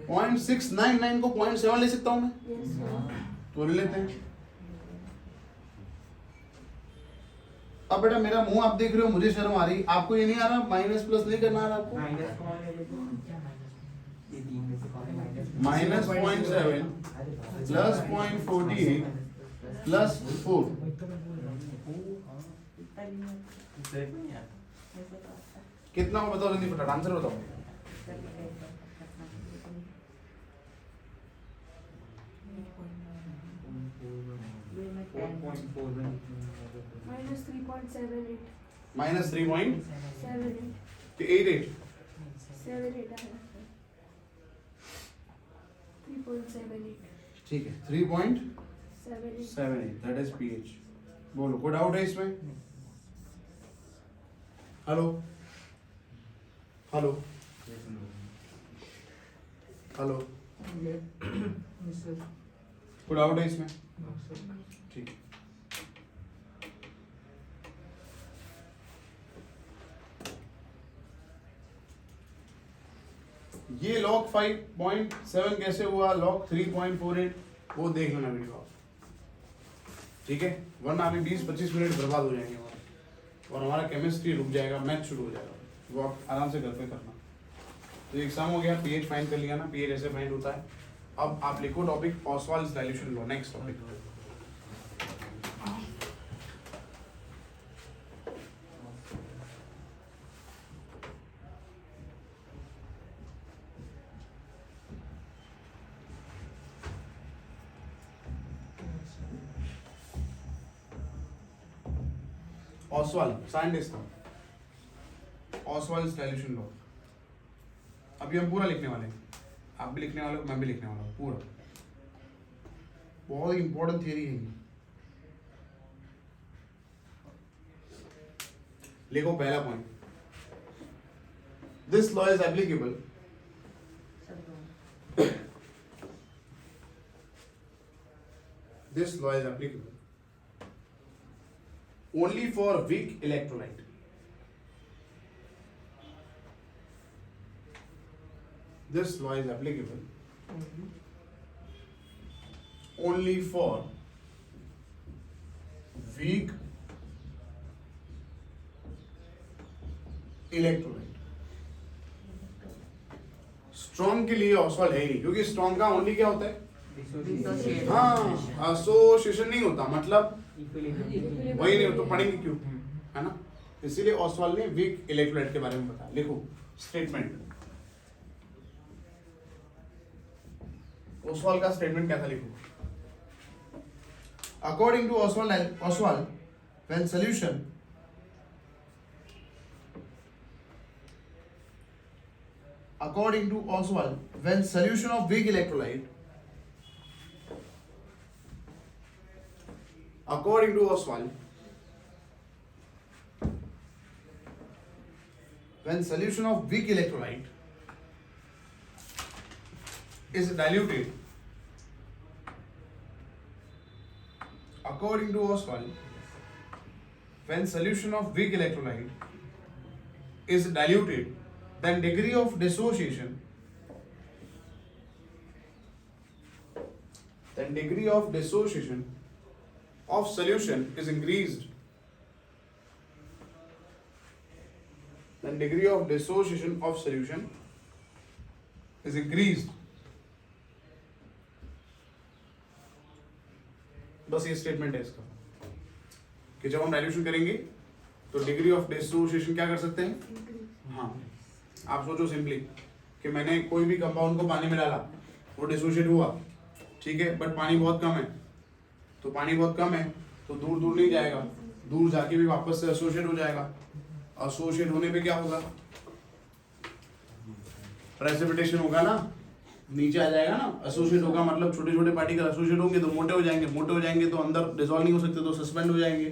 0.699 को 0.7 ले सकता हूँ मैं, यस सर। तो ले लेते हैं। अब बेटा मेरा मुंह आप देख रहे हो, मुझे शर्म आ रही, आपको ये नहीं आ रहा? माइनस प्लस नहीं करना आ रहा आपको? -0.7 प्लस 0.48 प्लस 4, कितना हो बताओ जल्दी फटाफट, आंसर बताओ। -3.78 -3.88 78 3.78 ठीक है, 3.78 दैट इज pH। बोलो कोई डाउट है इसमें? हेलो हेलो हेलो, कोई डाउट है इसमें? ठीक है। ये log 5.7 कैसे हुआ, log 3.48 वो देख लेना वीडियो आप, ठीक है, वरना अभी 20-25 मिनट बर्बाद हो जाएंगे हमारे और हमारा केमिस्ट्री रुक जाएगा, मैथ शुरू हो जाएगा, वो आप आराम से घर पे करना। तो एग्जाम हो गया, पीएच फाइंड कर लिया ना, पीएच ऐसे फाइंड होता है। अब आप लिखो topic Ostwald's dilution law, next topic. Ostwald scientist था, ऑसवाल्ड्स डाइल्यूशन लॉ। अभी हम पूरा लिखने वाले हैं, आप भी लिखने वाले हो, मैं भी लिखने वाला हूँ पूरा। बहुत इंपॉर्टेंट थियरी है ये। लिखो पहला point, this law is applicable this law is applicable only for weak electrolyte. This law is applicable only for weak electrolyte. Strong के लिए ऑसवाल्ड है ही नहीं, क्योंकि स्ट्रॉन्ग का ओनली क्या होता है, हाँ एसोसिएशन नहीं होता, मतलब वही नहीं हो तो पढ़ेंगे क्यों, है ना। इसीलिए ऑसवाल्ड ने वीक इलेक्ट्रोलाइट के बारे में बताया। लिखो स्टेटमेंट, ऑसवाल्ड का स्टेटमेंट क्या था, लिखो। According to Ostwald when solution according to Oswald, when solution of weak electrolyte, according to Oswald, when solution of weak electrolyte is diluted, according to Oswald, when solution of weak electrolyte is diluted, then degree of dissociation of solution is increased. Then degree of dissociation of solution is increased. बस ये statement है इसका कि जब हम dilution करेंगे तो degree of dissociation क्या कर सकते हैं। हाँ, आप सोचो सिंपली कि मैंने कोई भी कंपाउंड को पानी में डाला, वो डिसोशिएट हुआ, ठीक है, बट पानी बहुत कम है, तो पानी बहुत कम है तो दूर दूर नहीं जाएगा, दूर जाके भी वापस से एसोसिएट हो जाएगा। एसोसिएट होने पे क्या होगा, प्रेसिपिटेशन होगा ना, नीचे आ जाएगा ना। एसोसिएट होगा मतलब छोटे छोटे पार्टिकल एसोसिएट होंगे तो मोटे हो जाएंगे, मोटे हो जाएंगे तो अंदर डिसॉल्व नहीं हो सकते तो सस्पेंड हो जाएंगे।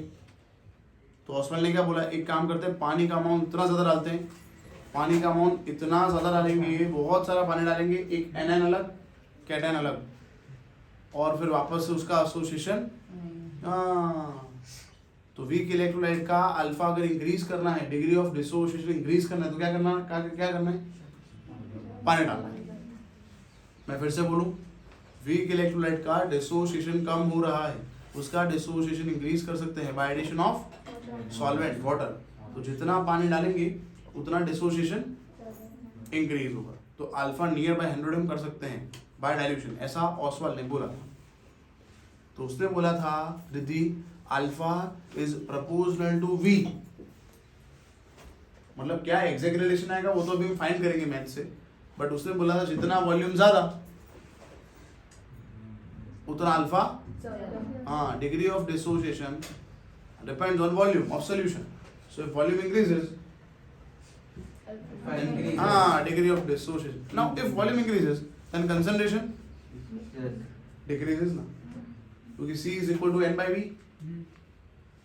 तो ऑसवाल्ड ने क्या बोला, एक काम करते हैं, पानी का अमाउंट इतना ज़्यादा डालते हैं, पानी का अमाउंट इतना ज़्यादा डालेंगे, बहुत सारा पानी डालेंगे, एक एनायन अलग कैटायन अलग, और फिर वापस से उसका एसोसिएशन। तो वीक इलेक्ट्रोलाइट का अल्फा अगर इंक्रीज करना है, डिग्री ऑफ डिसोसिएशन इंक्रीज करना है तो क्या करना है, पानी डालना है। मैं फिर से बोलूं, वीक इलेक्ट्रोलाइट का डिसोसिएशन कम हो रहा है, उसका डिसोसिएशन इंक्रीज कर सकते हैं by addition of solvent water. तो जितना पानी डालेंगे उतना डिसोसिएशन इंक्रीज होगा। तो अल्फा नियर बाय 100 m कर सकते हैं बाय डाइल्यूशन, ऐसा ऑसवाल्ड ने बोला था। तो उसने बोला था Riddhi alpha is proportional to v, मतलब क्या एग्जैक्ट रिलेशन आएगा वो तो अभी हम फाइंड करेंगे मैथ से, बट उसने बोला था जितना वॉल्यूम ज्यादा उतना अल्फा, हाँ, degree of dissociation depends on volume of solution. So if volume increases, degree of dissociation. Now if volume increases then concentration decreases ना, क्योंकि C is equal to N by V,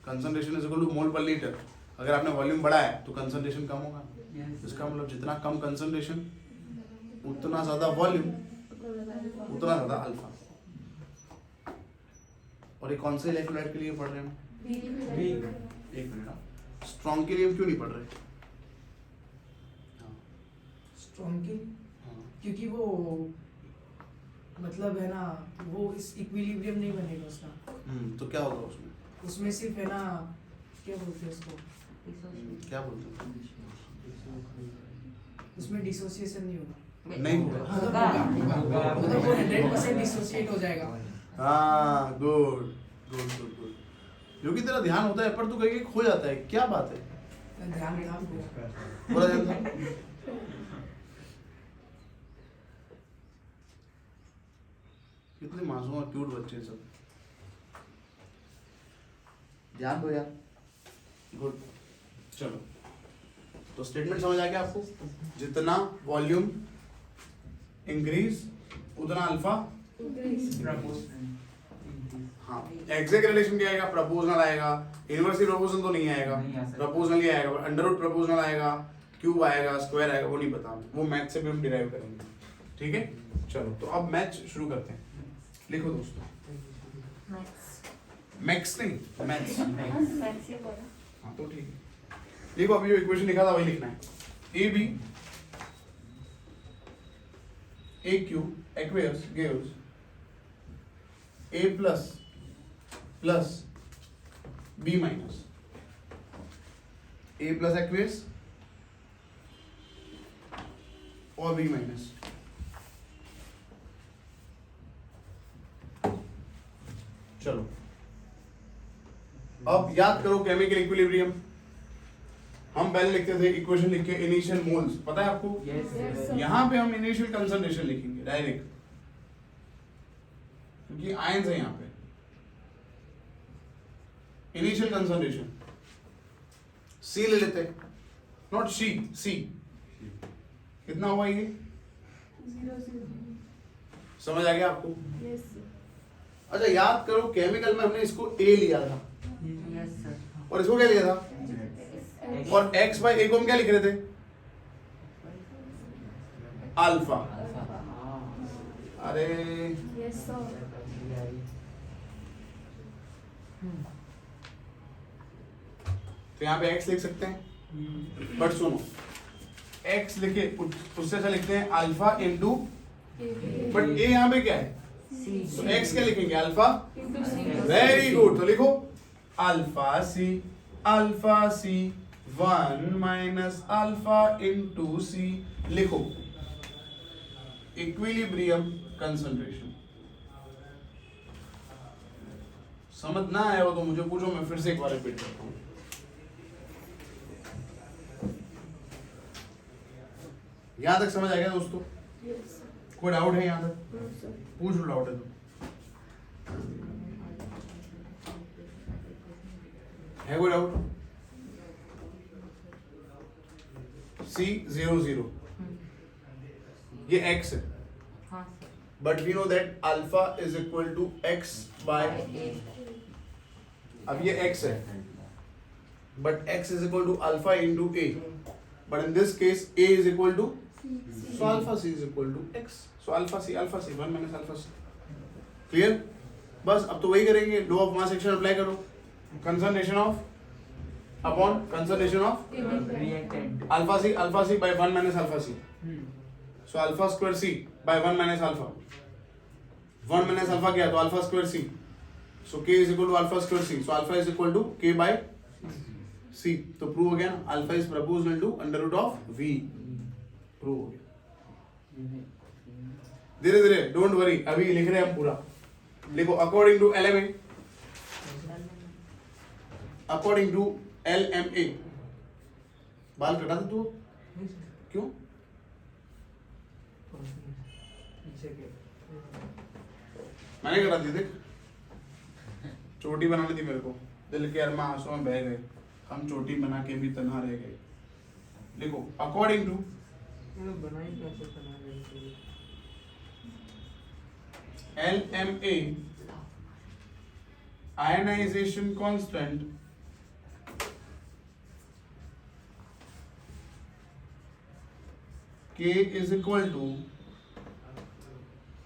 concentration is equal to mole per liter। अगर आपने volume बढ़ाया तो concentration कम होगा, इसका मतलब जितना कम कंसंट्रेशन उतना ज्यादा वॉल्यूम उतना ज्यादा अल्फा। और ये कौन से इलेक्ट्रोलाइट के लिए पढ़ रहे हैं हम, एक मिनट, स्ट्रॉन्ग के लिए हम क्यों नहीं पढ़ रहे, स्ट्रॉन्ग की क्योंकि वो मतलब है ना, वो इस इक्विलिब्रियम नहीं बनेगा उसका। तो क्या होगा उसमें? उसमें सिर्फ है ना, क्या बोलते हैं उसको, क्या बोलते हैं? उसमें डिसोसिएशन नहीं होगा। नहीं होगा। मतलब वो 100% डिसोसिएट हो जाएगा। हाँ, गुड गुड गुड गुड। क्योंकि तेरा ध्यान होता है पर तू कहीं खो जाता है, क्या बात है? ध्यान था पूरा। पूरा ध्यान था? कितने मासूम और क्यूट बच्चे सब। ध्यान दो यार। गुड। चलो, तो स्टेटमेंट समझ आ गया आपको? जितना वॉल्यूम इंक्रीज उतना अल्फा। हाँ, एग्जैक्ट रिलेशन क्या आएगा? प्रपोजनल आएगा। इनवर्सली प्रपोजनल तो नहीं आएगा, प्रपोजनल ही आएगा। अंडर रूट प्रपोजनल आएगा, क्यूब आएगा, स्क्वायर आएगा, वो नहीं पता हमें, वो मैथ से भी हम डिराइव करेंगे। ठीक है, चलो तो अब मैथ शुरू करते हैं। लिखो दोस्तों, मैथ्स नहीं, मैथ्स। हाँ तो ठीक है, लिखो। अभी जो इक्वेशन लिखा था वही लिखना है। A B A cube acquires gives a plus b minus a plus aqueous और b minus। चलो अब याद करो केमिकल इक्विलिब्रियम। हम पहले लिखते थे इक्वेशन लिख के इनिशियल मोल्स, पता है आपको? Yes, sir. यहां पे हम इनिशियल कंसंट्रेशन लिखेंगे डायरेक्ट, क्योंकि आयंस है यहाँ पे। इनिशियल कंसंट्रेशन C ले लेते हैं, नॉट C, C कितना हुआ ये? 0 0। समझ आ गया आपको? Yes, sir. अच्छा याद करो, केमिकल में हमने इसको A लिया था और इसको क्या लिया था? और X बाय A को हम क्या लिख रहे थे? अल्फा। अरे Yes, sir. तो यहाँ पे x लिख सकते हैं, बट सुनो, x लिखे उससे अच्छा लिखते हैं अल्फा इंटू, बट a यहाँ पे क्या है? तो x क्या लिखेंगे? अल्फा। वेरी गुड, तो लिखो alpha C 1 minus alpha into सी। लिखो इक्विलिब्रियम कंसंट्रेशन। समझ ना आया हो तो मुझे पूछो, मैं फिर से एक बार रिपीट करता हूँ। यहां तक समझ आ गया दोस्तों? Yes, sir. कोई डाउट है यहां तक? No, sir. पूछ लो, डाउट है तो। है कोई डाउट? C 0 0 ये x है, but we know that alpha is equal to x by. अब ये x है, but x is equal to alpha into a, but in this case a is equal to, so alpha c is equal to x, so alpha c 1 minus alpha c। Clear? बस अब तो वही करेंगे, law of mass action apply करो, concentration of upon concentration of alpha c by 1 minus alpha c, so alpha square c by 1 minus alpha, 1 minus alpha क्या है? तो alpha square c, so k is equal to alpha square c, so alpha is equal to k by c। तो prove हो गया ना, alpha is proportional to under root of v। Prove हो गया। धीरे धीरे, डोंट वरी, अभी लिख रहे हैं हम पूरा। लिखो अकॉर्डिंग टू LMA। बाल कटा दे तू, क्यों? मैंने कटा दी, देख चोटी बनानी थी मेरे को, दिल के अरमा आंसुओं में बह गए, हम चोटी बना के भी तन्हा रह गए। लिखो according to LMA ionization constant K is equal to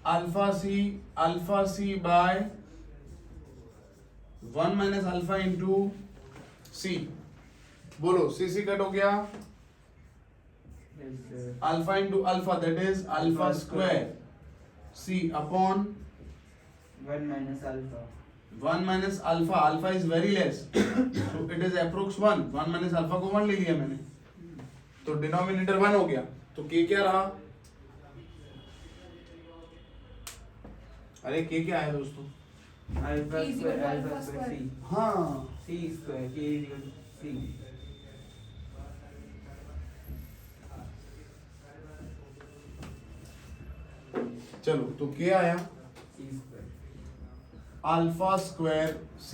alpha c by 1 minus alpha into c। बोलो c कट हो गया, Yes, sir. Alpha into alpha, that is alpha square c upon 1 minus alpha. 1 minus alpha. Alpha is very less, so it is approx 1. 1 minus alpha को 1 ले लिया मैंने, तो denominator 1 हो गया, तो k क्या रहा? अरे k क्या है दोस्तों? Alpha K is square, equal to alpha alpha square square. c. हाँ, C square, k is equal to c. चलो तो k आया C square. Alpha square c,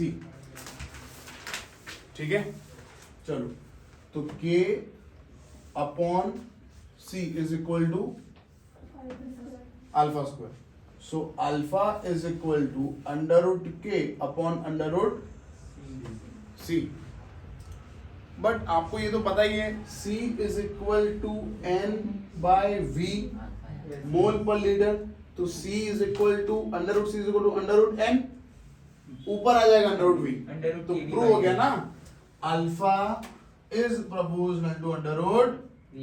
ठीक है। चलो तो k upon c is equal to alpha square, so alpha is equal to under root k upon under root c। But आपको ये तो पता ही है, c is equal to n by v Yes. Mole पर लीटर, तो c is equal to under root c is equal to under root n, ऊपर आ जाएगा under root v, Under root तो k प्रूव हो गया ना, alpha is proportional to under root. v.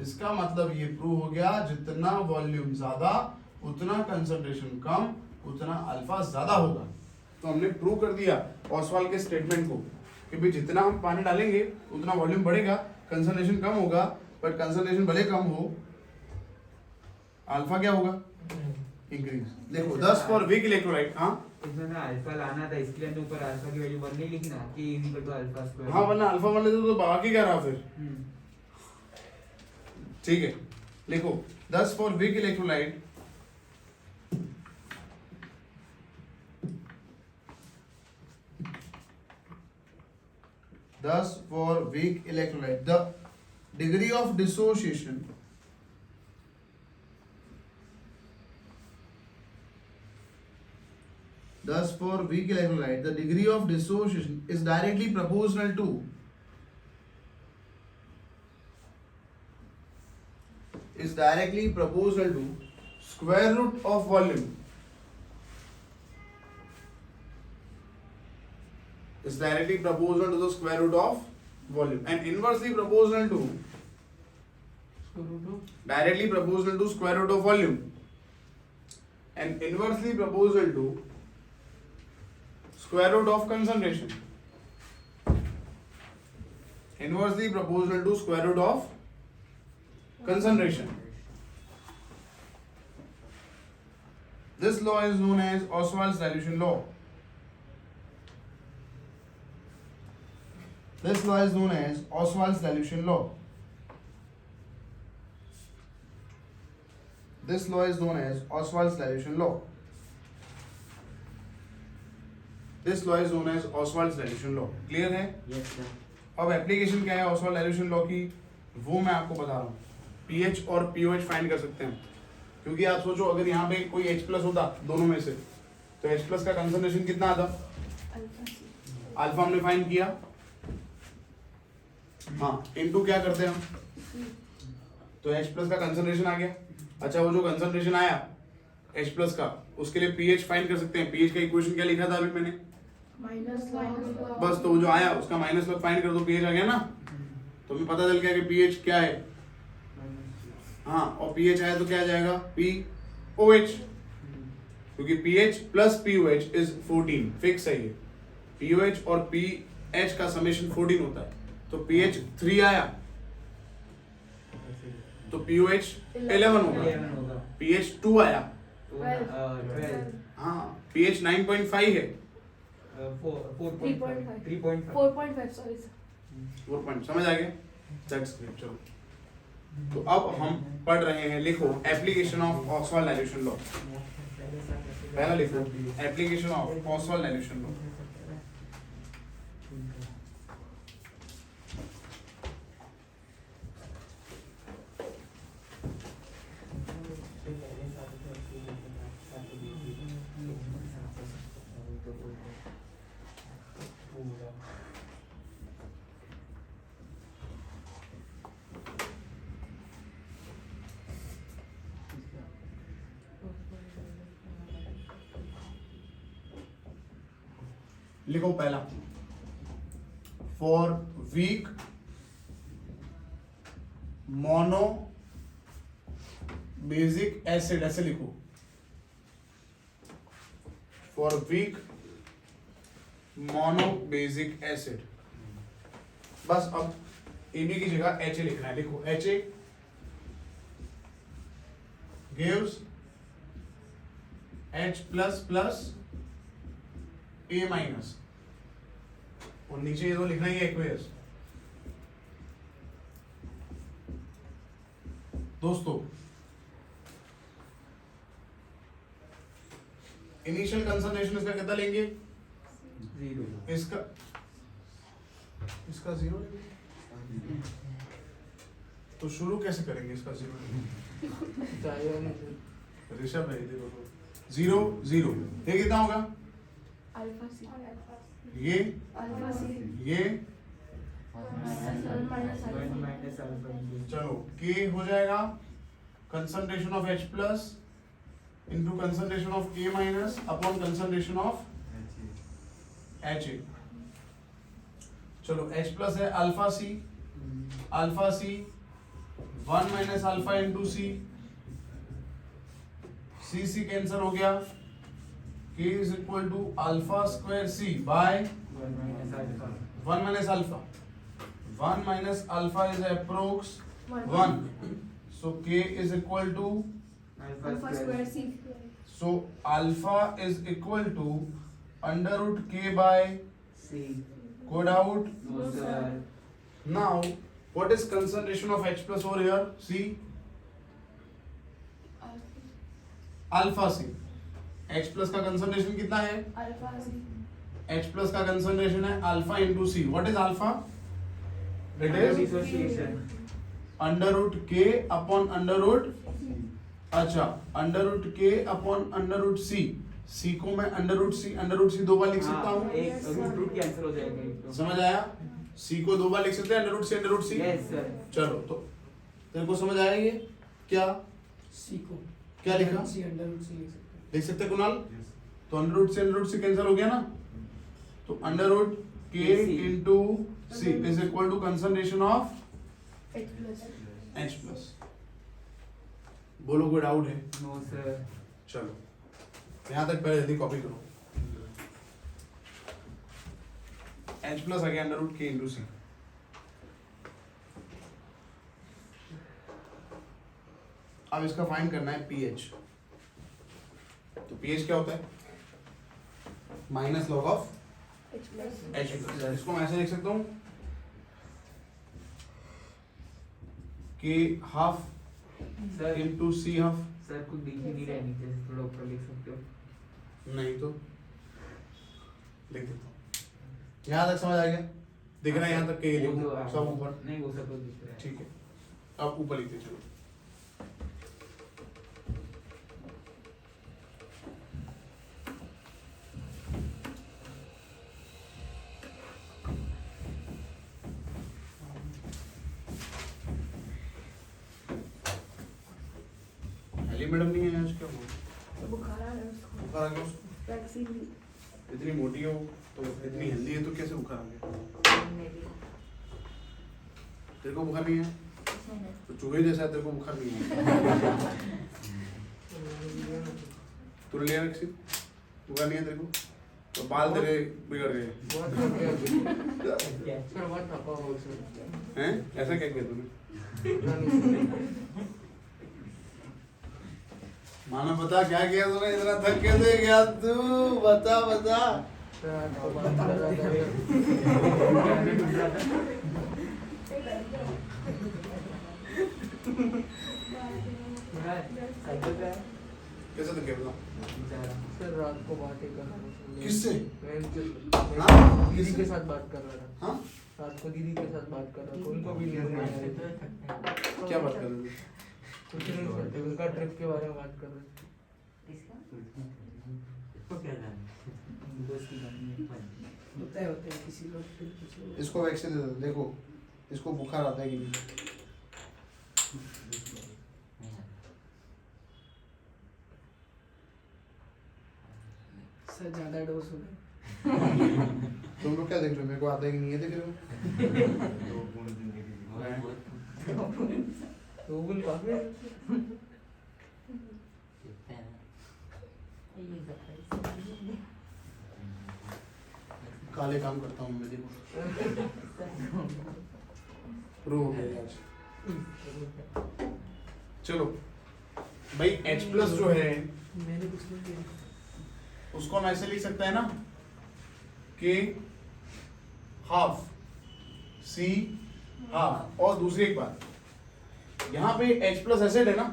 इसका मतलब ये प्रूव हो गया, जितना वॉल्यूम ज्यादा उतना कंसंट्रेशन कम, उतना अल्फा ज्यादा होगा। तो हमने प्रूव कर दिया ऑसवाल्ड के स्टेटमेंट को कि भाई जितना हम पानी डालेंगे उतना वॉल्यूम बढ़ेगा, कंसंट्रेशन कम होगा, बट कंसंट्रेशन भले कम हो, अल्फा क्या होगा? इंक्रीज। देखो 10 फॉर वीक इलेक्ट्रोलाइट, हाँ इसमें ना अल्फा लाना था, इसके लिए तो ऊपर अल्फा की वैल्यू 1 नहीं लिखी ना, k is equal to alpha square. हाँ, वरना अल्फा वन लेते तो बाकी क्या रहा फिर? हम्म. ठीक है, लिखो 10 for weak electrolyte, for weak electrolyte, the degree of dissociation for weak electrolyte, the degree of dissociation is directly proportional to square root of volume. Is directly proportional to the square root of volume, and inversely proportional to directly proportional to square root of volume, and inversely proportional to square root of concentration. Inversely proportional to square root of concentration. This law is known as Ostwald's dilution law. This law is known as Ostwald's dilution law. This law is known as Ostwald's dilution law. This law is known as Ostwald's dilution law. Clear है? Yes, sir. अब application क्या है Oswald dilution law की, वो मैं आपको बता रहा हूँ। पीएच और पीओएच फाइंड कर सकते हैं, क्योंकि आप सोचो अगर यहाँ पे कोई H प्लस होता दोनों में से, तो H प्लस का कंसंट्रेशन कितना आता? अल्फा हमने फाइंड किया, हाँ, इनटू क्या करते हैं हम, तो H प्लस का कंसंट्रेशन आ गया। अच्छा, वो जो कंसंट्रेशन आया H प्लस का, उसके लिए पीएच फाइंड कर सकते हैं। पीएच का इक्वेशन क्या लिखा था अभी मैंने? बस, तो जो आया उसका माइनस लॉग फाइंड कर दो, पीएच आ गया ना, तो हमें पता चल गया कि पीएच क्या है। हाँ, और पीएच आया तो क्या आ जाएगा? पीओएच, क्योंकि pH plus pOH is 14, fix है ये। पीओएच और पीएच का समेशन 14 होता है, तो पीएच 3 आया तो पीओएच 11 होगा। पीएच 2 आया, 12. हाँ, पीएच 9.5 है, 3.5. 4.5 सॉरी सर। 4 पॉइंट, समझ आ गया? That's great. चलो, तो अब हम पढ़ रहे हैं, लिखो application of Ostwald dilution law. पहला लिखो application of Ostwald dilution law. लिखो पहला, for weak mono basic acid ऐसे लिखो, for weak mono basic acid. बस अब AB की जगह HA लिखना है, लिखो HA gives H plus plus A minus, और नीचे ये दो लिखना ही है एक्वेस। दोस्तों इनिशियल कंसंट्रेशन इसका कितना लेंगे? 0 इसका 0 लेंगे, तो शुरू कैसे करेंगे इसका 0? चाहिए नहीं सर। ऋषभ है, देखो तो 0 0, ये कितना होगा? अल्फा सी ये अल्फा सी ये माइनस अल्फा माइनस अल्फा चलो K हो जाएगा concentration of H plus into concentration of A minus upon concentration of HA। चलो H प्लस है alpha C 1 minus alpha into C cancel हो गया, K is equal to alpha square C by 1 minus alpha. 1 minus alpha is approx 1, so K is equal to, alpha square C so alpha is equal to under root K by, C code out. no sir Now what is concentration of H plus over here? C alpha C। H plus का concentration कितना है? Alpha सी H plus का concentration है alpha into C। What is alpha? It is dissociation under root K upon under root, अच्छा under root K upon under root C को मैं under root C दो बार लिख सकता हूँ, एक रूट कैंसिल हो जाएगा एक तो। समझ आया? C को दो बार लिख सकते हैं under root C। Yes sir चलो तो तेरे को समझ आया ये क्या? C को क्या लिखा? C अंडर रूट C लिख सकते हैं कुणाल? तो अंडर रूट C कैंसिल हो गया ना, तो under root K into C is equal to concentration of H plus H plus. बोलो कोई डाउट है? नो सर चलो यहाँ तक पहले जल्दी कॉपी करो। H प्लस आ गया under root K into C। अब इसका फाइंड करना है pH। तो pH क्या होता है? Minus log of H plus H plus. इसको मैं ऐसे लिख सकता हूँ K half sir into C half. Sir कुछ दिख ही नहीं रहा है नीचे से, थोड़ा ऊपर लिख सकते हो? नहीं तो लिख देता हूँ। यहाँ तक समझ आ गया? दिख रहा है यहाँ तक के ये लिखो सब ऊपर, नहीं वो सब तो दिख रहा है। ठीक है। अब ऊपर लिखते चलो। मैडम नहीं है आज, क्या हुआ? बुखार आ रहा है उसको, बुखार आ गया उसको? वैक्सीन इतनी मोटी हो तो इतनी हेल्दी है तो कैसे बुखार आ गया? तेरे को बुखार नहीं है? तो चूहे जैसा है, तेरे को बुखार नहीं है। तूने लिया वैक्सीन? बुखार नहीं है तेरे को? तो बाल तेरे बिगड़ गए हैं? ऐसा क्या किया तूने? माना बता क्या किया तूने, इतना थक कैसे गया तू? बता बता। कैसे थक गया बता? सर रात को बातें कर रहा था। किससे? हाँ? दीदी के साथ बात कर रहा था। हाँ? रात को दीदी के साथ बात कर रहा था, उनको भी नींद नहीं आ रही थी। क्या बात कर रहे थे? कुछ नहीं करते, उनका ट्रिप के बारे में बात कर रहे थे। होता है किसी लोग फिर कुछ लोग। इसको वैक्सीन दे दो, देखो इसको बुखार आता है कि नहीं। सर ज्यादा डोज हो गया। तुम लोग क्या देख रहे हो? मेरे को आता है कि नहीं है देख रहे हो? तो उन काफी कितने हैं? ये सब पैसे काले काम करता हूँ मैं, देखो प्रो हो गया आज। चलो भाई H प्लस जो है मैंने कुछ नहीं किया। उसको हम ऐसे लिख सकते हैं ना कि हाफ C हाफ। और दूसरी एक बात, यहाँ पे H प्लस एसिड है ना,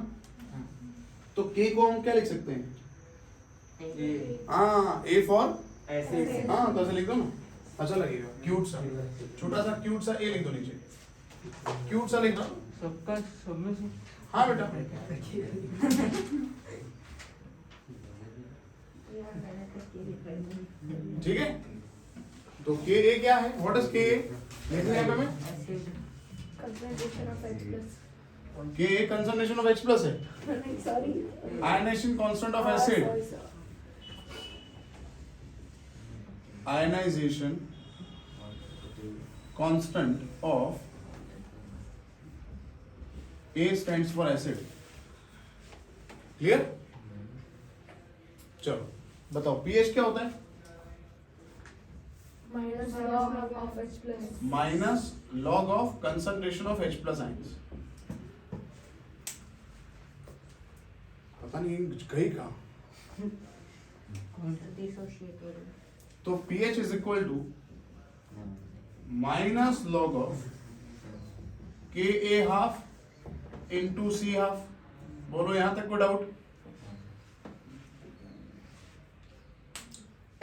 तो K को हम क्या लिख सकते हैं? हाँ A फॉर ऐसे हाँ, तो ऐसे लिख दो ना, अच्छा लगेगा। क्यूट सा, छोटा सा क्यूट सा A लिख दो नीचे, क्यूट सा लिख दो। सबका सब में से हाँ बेटा, ठीक है। तो Ka क्या है? What is Ka? लिख रहे हैं हमें Concentration of H plus. Ka concentration of H plus है, Sorry. Ionization constant of Sorry, acid, sir. Ionization constant of A stands for acid. Clear? चलो बताओ pH क्या होता है? Minus log of H plus. Minus log of concentration of H plus ions. पता नहीं गई कहाँ। dissociated. तो pH is equal to minus log of Ka half into C half. बोलो यहां तक को डाउट?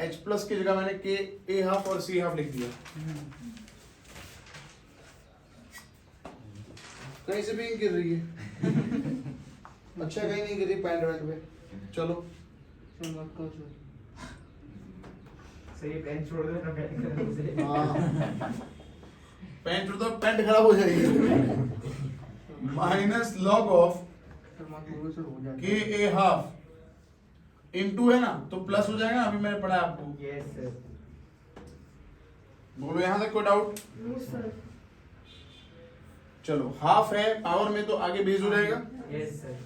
H प्लस की जगह मैंने Ka हाफ और C हाफ लिख दिया। कहीं से भी नहीं गिर रही है। अच्छा कहीं नहीं गिर रही पैंट वैंट पे। चलो चल मत कहो चल सही पेन छोड़ दे ना पेन से हाँ, पैंट तो पैंट खराब हो जाएगी। माइनस लॉग ऑफ चल मत बोलो चल हो जाएगा Ka हाफ इनटू है ना, तो प्लस हो जाएगा। अभी मैंने पढ़ा आपको। यस सर बोलो यहां तक कोई डाउट? No, sir. चलो हाफ है पावर में, तो आगे बेस हो जाएगा। Yes sir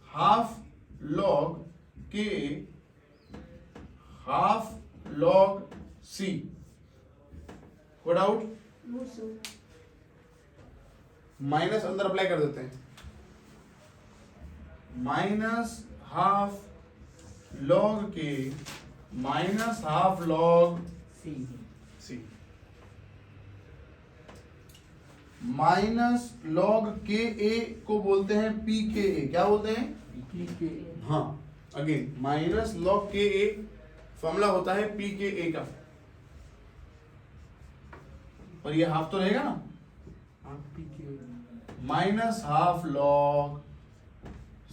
half log K half log C। कोई डाउट? No, sir. माइनस अंदर अप्लाई कर देते हैं। Minus half log K minus half log c C minus log Ka को बोलते हैं pKa। क्या बोलते हैं? हाँ, again minus log Ka formula होता है pKa का, और ये हाफ तो रहेगा ना। आप पी के माइनस हाफ लॉग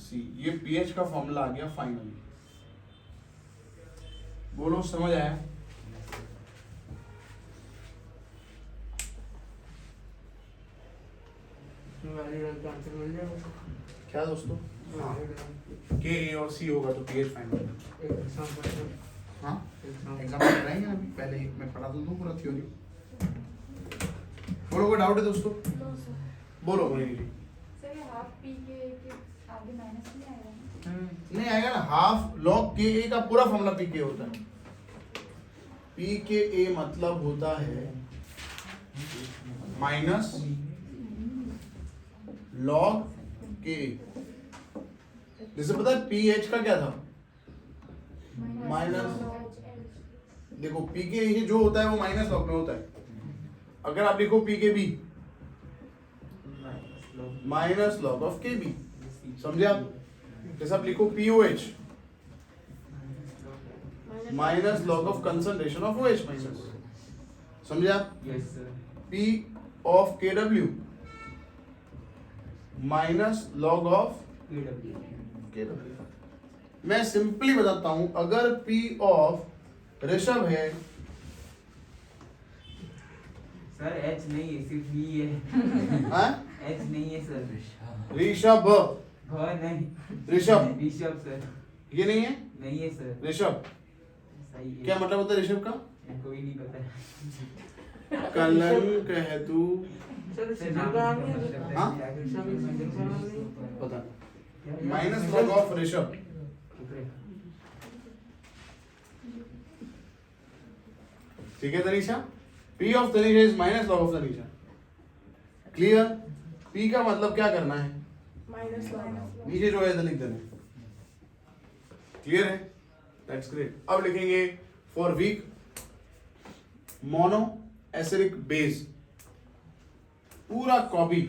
C, ये pH का फॉर्मूला आ गया फाइनली। बोलो समझ आया? वाली का आंसर मिल जाएगा क्या दोस्तों? हाँ, एक Ka और C होगा तो pH फाइनल। एग्जांपल हाँ, एग्जाम्पल कराएंगे अभी, पहले मैं पढ़ा तो दूं पूरा थ्योरी। बोलो कोई डाउट है दोस्तों? No, sir. बोलो बोलिए जी। सर ये हाफ पी के आगे माइनस नहीं आएगा ना? नहीं आएगा ना, हाफ लॉग Ka का पूरा फॉर्मूला pK होता है। pKa मतलब होता है माइनस लॉग Ka। जैसे पता है pH का क्या था? माइनस, देखो pKa ये जो होता है वो माइनस लॉग में होता है। अगर आप लिखो pKb minus log of Kb, समझे आप? जैसे आप लिखो pOH minus log of concentration of OH minus, समझे आप? Yes sir P of KW minus log of KW। मैं सिंपली बताता हूं, अगर P ऑफ ऋषभ है, सर एच नहीं है सिर्फ बी है हाँ? एच नहीं है सर ऋषभ, भ नहीं ऋषभ ऋषभ सर ये नहीं है, नहीं है सर ऋषभ सही है क्या मतलब होता है ऋषभ का? कोई नहीं पता कलंक हेतु सर सीजन का नाम नहीं है हाँ? ऋषभ इस सीजन का नाम नहीं है? पता नहीं माइनस लॉग ऑफ ऋषभ ठीक है Tanisha P of Tanisha is minus log of Tanisha clear P का मतलब क्या करना है माइनस लॉग नीचे जो है लिख देना क्लियर है दैट्स ग्रेट अब लिखेंगे for weak mono acidic base पूरा कॉपी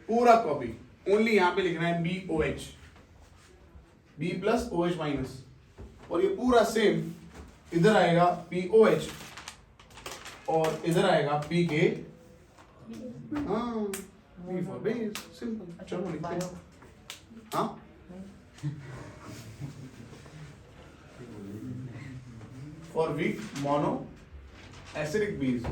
ओनली यहां पे लिखना है BOH B plus OH minus और ये पूरा सेम इधर आएगा POH और इधर आएगा PK हाँ B फॉर बेस सिंपल चलो लिखते हैं हाँ for weak mono acidic base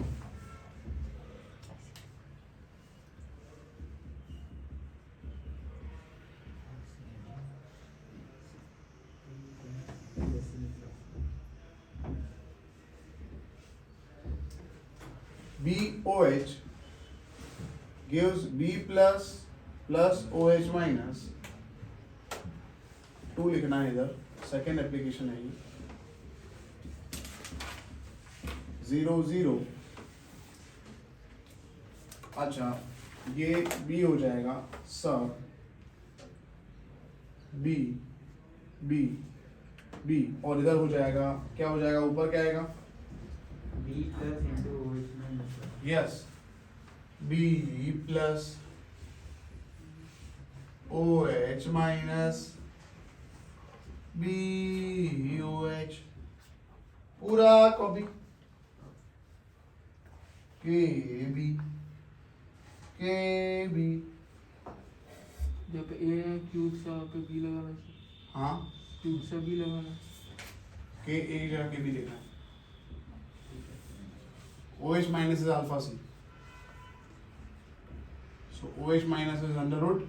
BOH gives B plus plus OH minus 2 लिखना है इधर सेकेंड एप्लीकेशन है ये 0 0 अच्छा ये B हो जाएगा सब B B B और इधर हो जाएगा क्या हो जाएगा ऊपर क्या आएगा B plus into OH minus. Yes B plus OH minus BOH पूरा कॉपी KB जब पे A है क्यूब से वहाँ पे B लगाना हाँ क्यूब से B लगाना KA जगह KB लिखना है OH minus is alpha C. So OH minus is under root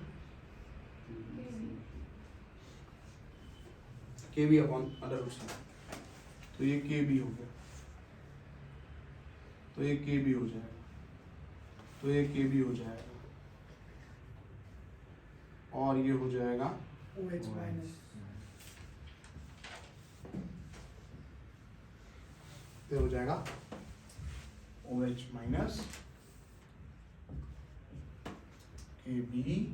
KB upon under root C. तो ये KB हो गया तो ये KB हो जाएगा तो ये KB हो जाएगा और ये हो जाएगा OH माइनस तो हो जाएगा OH minus KB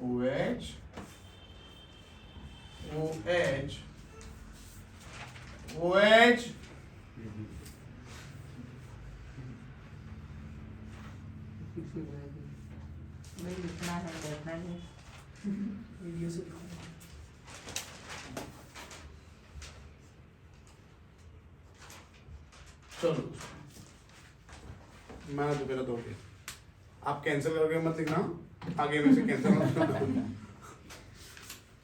OH OH OH फिर से बनाया नहीं लिखना है देखना नहीं वीडियो से चलो मैंने तो मेरा दौड़ गया आप कैंसिल करके मत लिखना आगे में से कैंसिल मत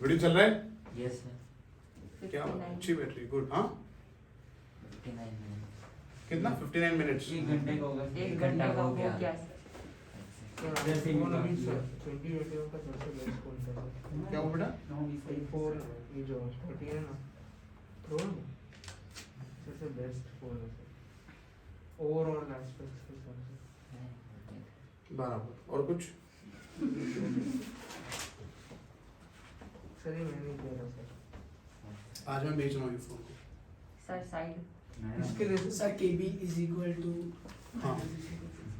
वीडियो चल रहा है यस सर क्या अच्छी बैटरी गुड हाँ 59 मिनट कितना 59 मिनट्स 1 घंटे का होगा. एक घंटे का हो गया सर जैसे फोन अभी भी सर 2021 का सबसे बेस्ट फोन था क्या हो बेटा No, before. i4 ये जो 14 है ना प्रो सबसे बेस्ट फोन है सर ओवरऑल एस्पेक्ट्स के साथ बराबर और कुछ सर ये मैं नहीं दे रहा सर आज मैं बेच रहा हूँ ये फोन को सर साइड इसके लिए sir sir KB is equal to हाँ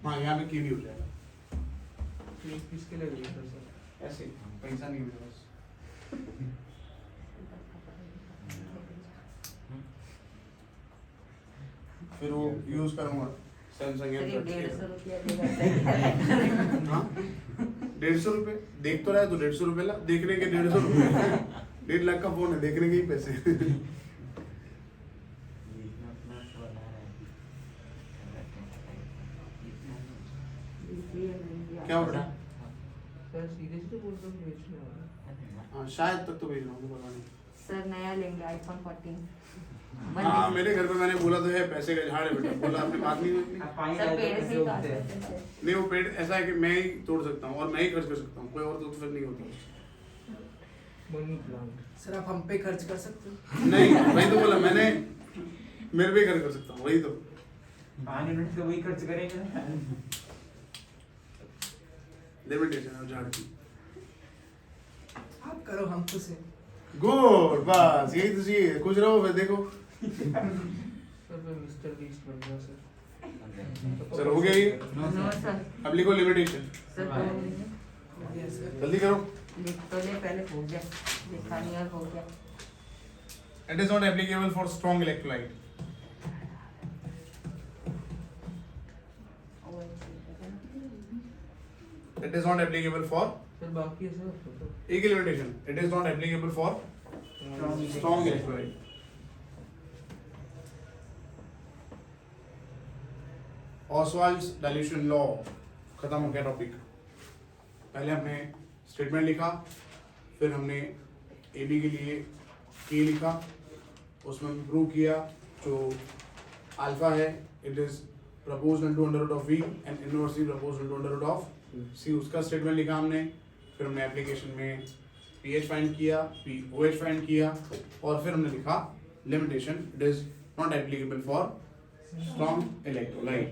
हाँ यहाँ पे KB हो जाएगा इसके लिए भी सर ऐसे पैसा नहीं मेरे पास फिर वो यूज करूंगा सैमसंग सर ये M30 ₹150 देगा हाँ 150 रुपए देख तो रहा है तो 150 रुपए ला देखने के 150 रुपए 1.5 लाख का फोन है देखने के ही पैसे इतना अपना तो बना रहा है क्या बेटा सर सीरियसली बोल रहा हूँ बेचने वाला हाँ शायद तक तो भेज रहा हूँ पता नहीं सर नया लेंगे आईफोन 14 हाँ मेरे घर पे मैंने बोला तो है पैसे का झाड़ है बेटा बोला आपने बात नहीं सुनी आप पानी सर डालते पेड़ हो से तो काट उगते हैं. सकते हैं नहीं वो पेड़ ऐसा है कि मैं ही तोड़ सकता हूँ और मैं ही खर्च कर सकता हूँ कोई और तो फिर नहीं होता मनी प्लांट सर आप हम पे खर्च कर सकते हो नहीं वही तो बोला मैंने मेरे पे खर्च कर सकता हूँ वही तो 5 यूनिट तो वही खर्च करेंगे ना। लिमिटेशन है झाड़ की। आप करो हम खुश हैं। गुड, बस यही तो चाहिए, खुश रहो फिर देखो। सर मैं मिस्टर बीस्ट बन गया सर। सर हो गया ये, नो सर अब लिखो लिमिटेशन, सर दो मिनट Yes, sir. जल्दी करो। लिख तो ले पहले हो गया लिखा नहीं और हो गया It is not applicable for strong electrolyte. It is not applicable for sir बाकी है सर तो एक limitation, it is not applicable for strong electrolyte. Oswald's dilution law खत्म हो गया टॉपिक। पहले हमने स्टेटमेंट लिखा, फिर हमने ए बी के लिए के लिखा, उसमें हमने प्रूव किया जो अल्फा है it is proposed into under root of v and inversely proposed into under root of c, उसका स्टेटमेंट लिखा हमने। फिर हमने एप्लीकेशन में पीएच फाइंड किया, पीओएच फाइंड किया, और फिर हमने लिखा limitation it is not applicable for strong electrolyte.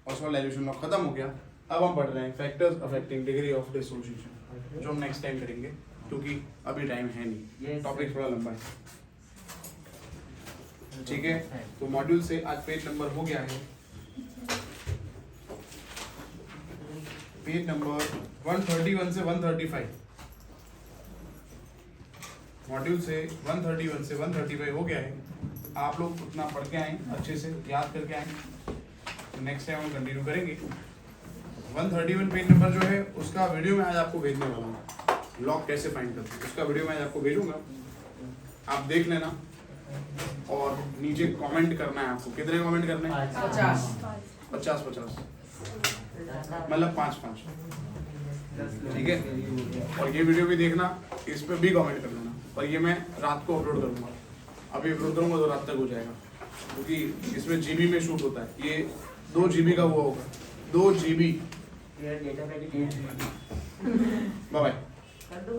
Ostwald dilution law खत्म हो गया। अब हम पढ़ रहे हैं factors affecting degree of dissociation, जो हम नेक्स्ट टाइम करेंगे क्योंकि अभी टाइम है नहीं, Yes, टॉपिक sir. थोड़ा लंबा है। ठीक है, तो मॉड्यूल से आज पेज नंबर हो गया है, पेज नंबर 131 से 135। मॉड्यूल से 131 से 135 हो गया है। आप लोग उतना पढ़ के आए, अच्छे से याद करके आए, तो नेक्स्ट टाइम हम कंटिन्यू करेंगे। 131 पेज नंबर जो है उसका वीडियो मैं आज आपको भेजने वाला हूँ, लॉग कैसे फाइंड करते हैं उसका वीडियो मैं आज आपको भेजूंगा, आप देख लेना। और नीचे कमेंट करना है आपको, कितने कमेंट करने हैं? 50। 50-50, मतलब 5-5, ठीक है। और ये वीडियो भी देखना, इस पे भी कमेंट कर देना, और ये मैं रात को अपलोड करूँगा, अभी अपलोड करूँगा तो रात तक हो जाएगा, क्योंकि इसमें जीबी में शूट होता है, ये 2 GB का वो होगा, 2 GB। Data packet bye bye. कर दो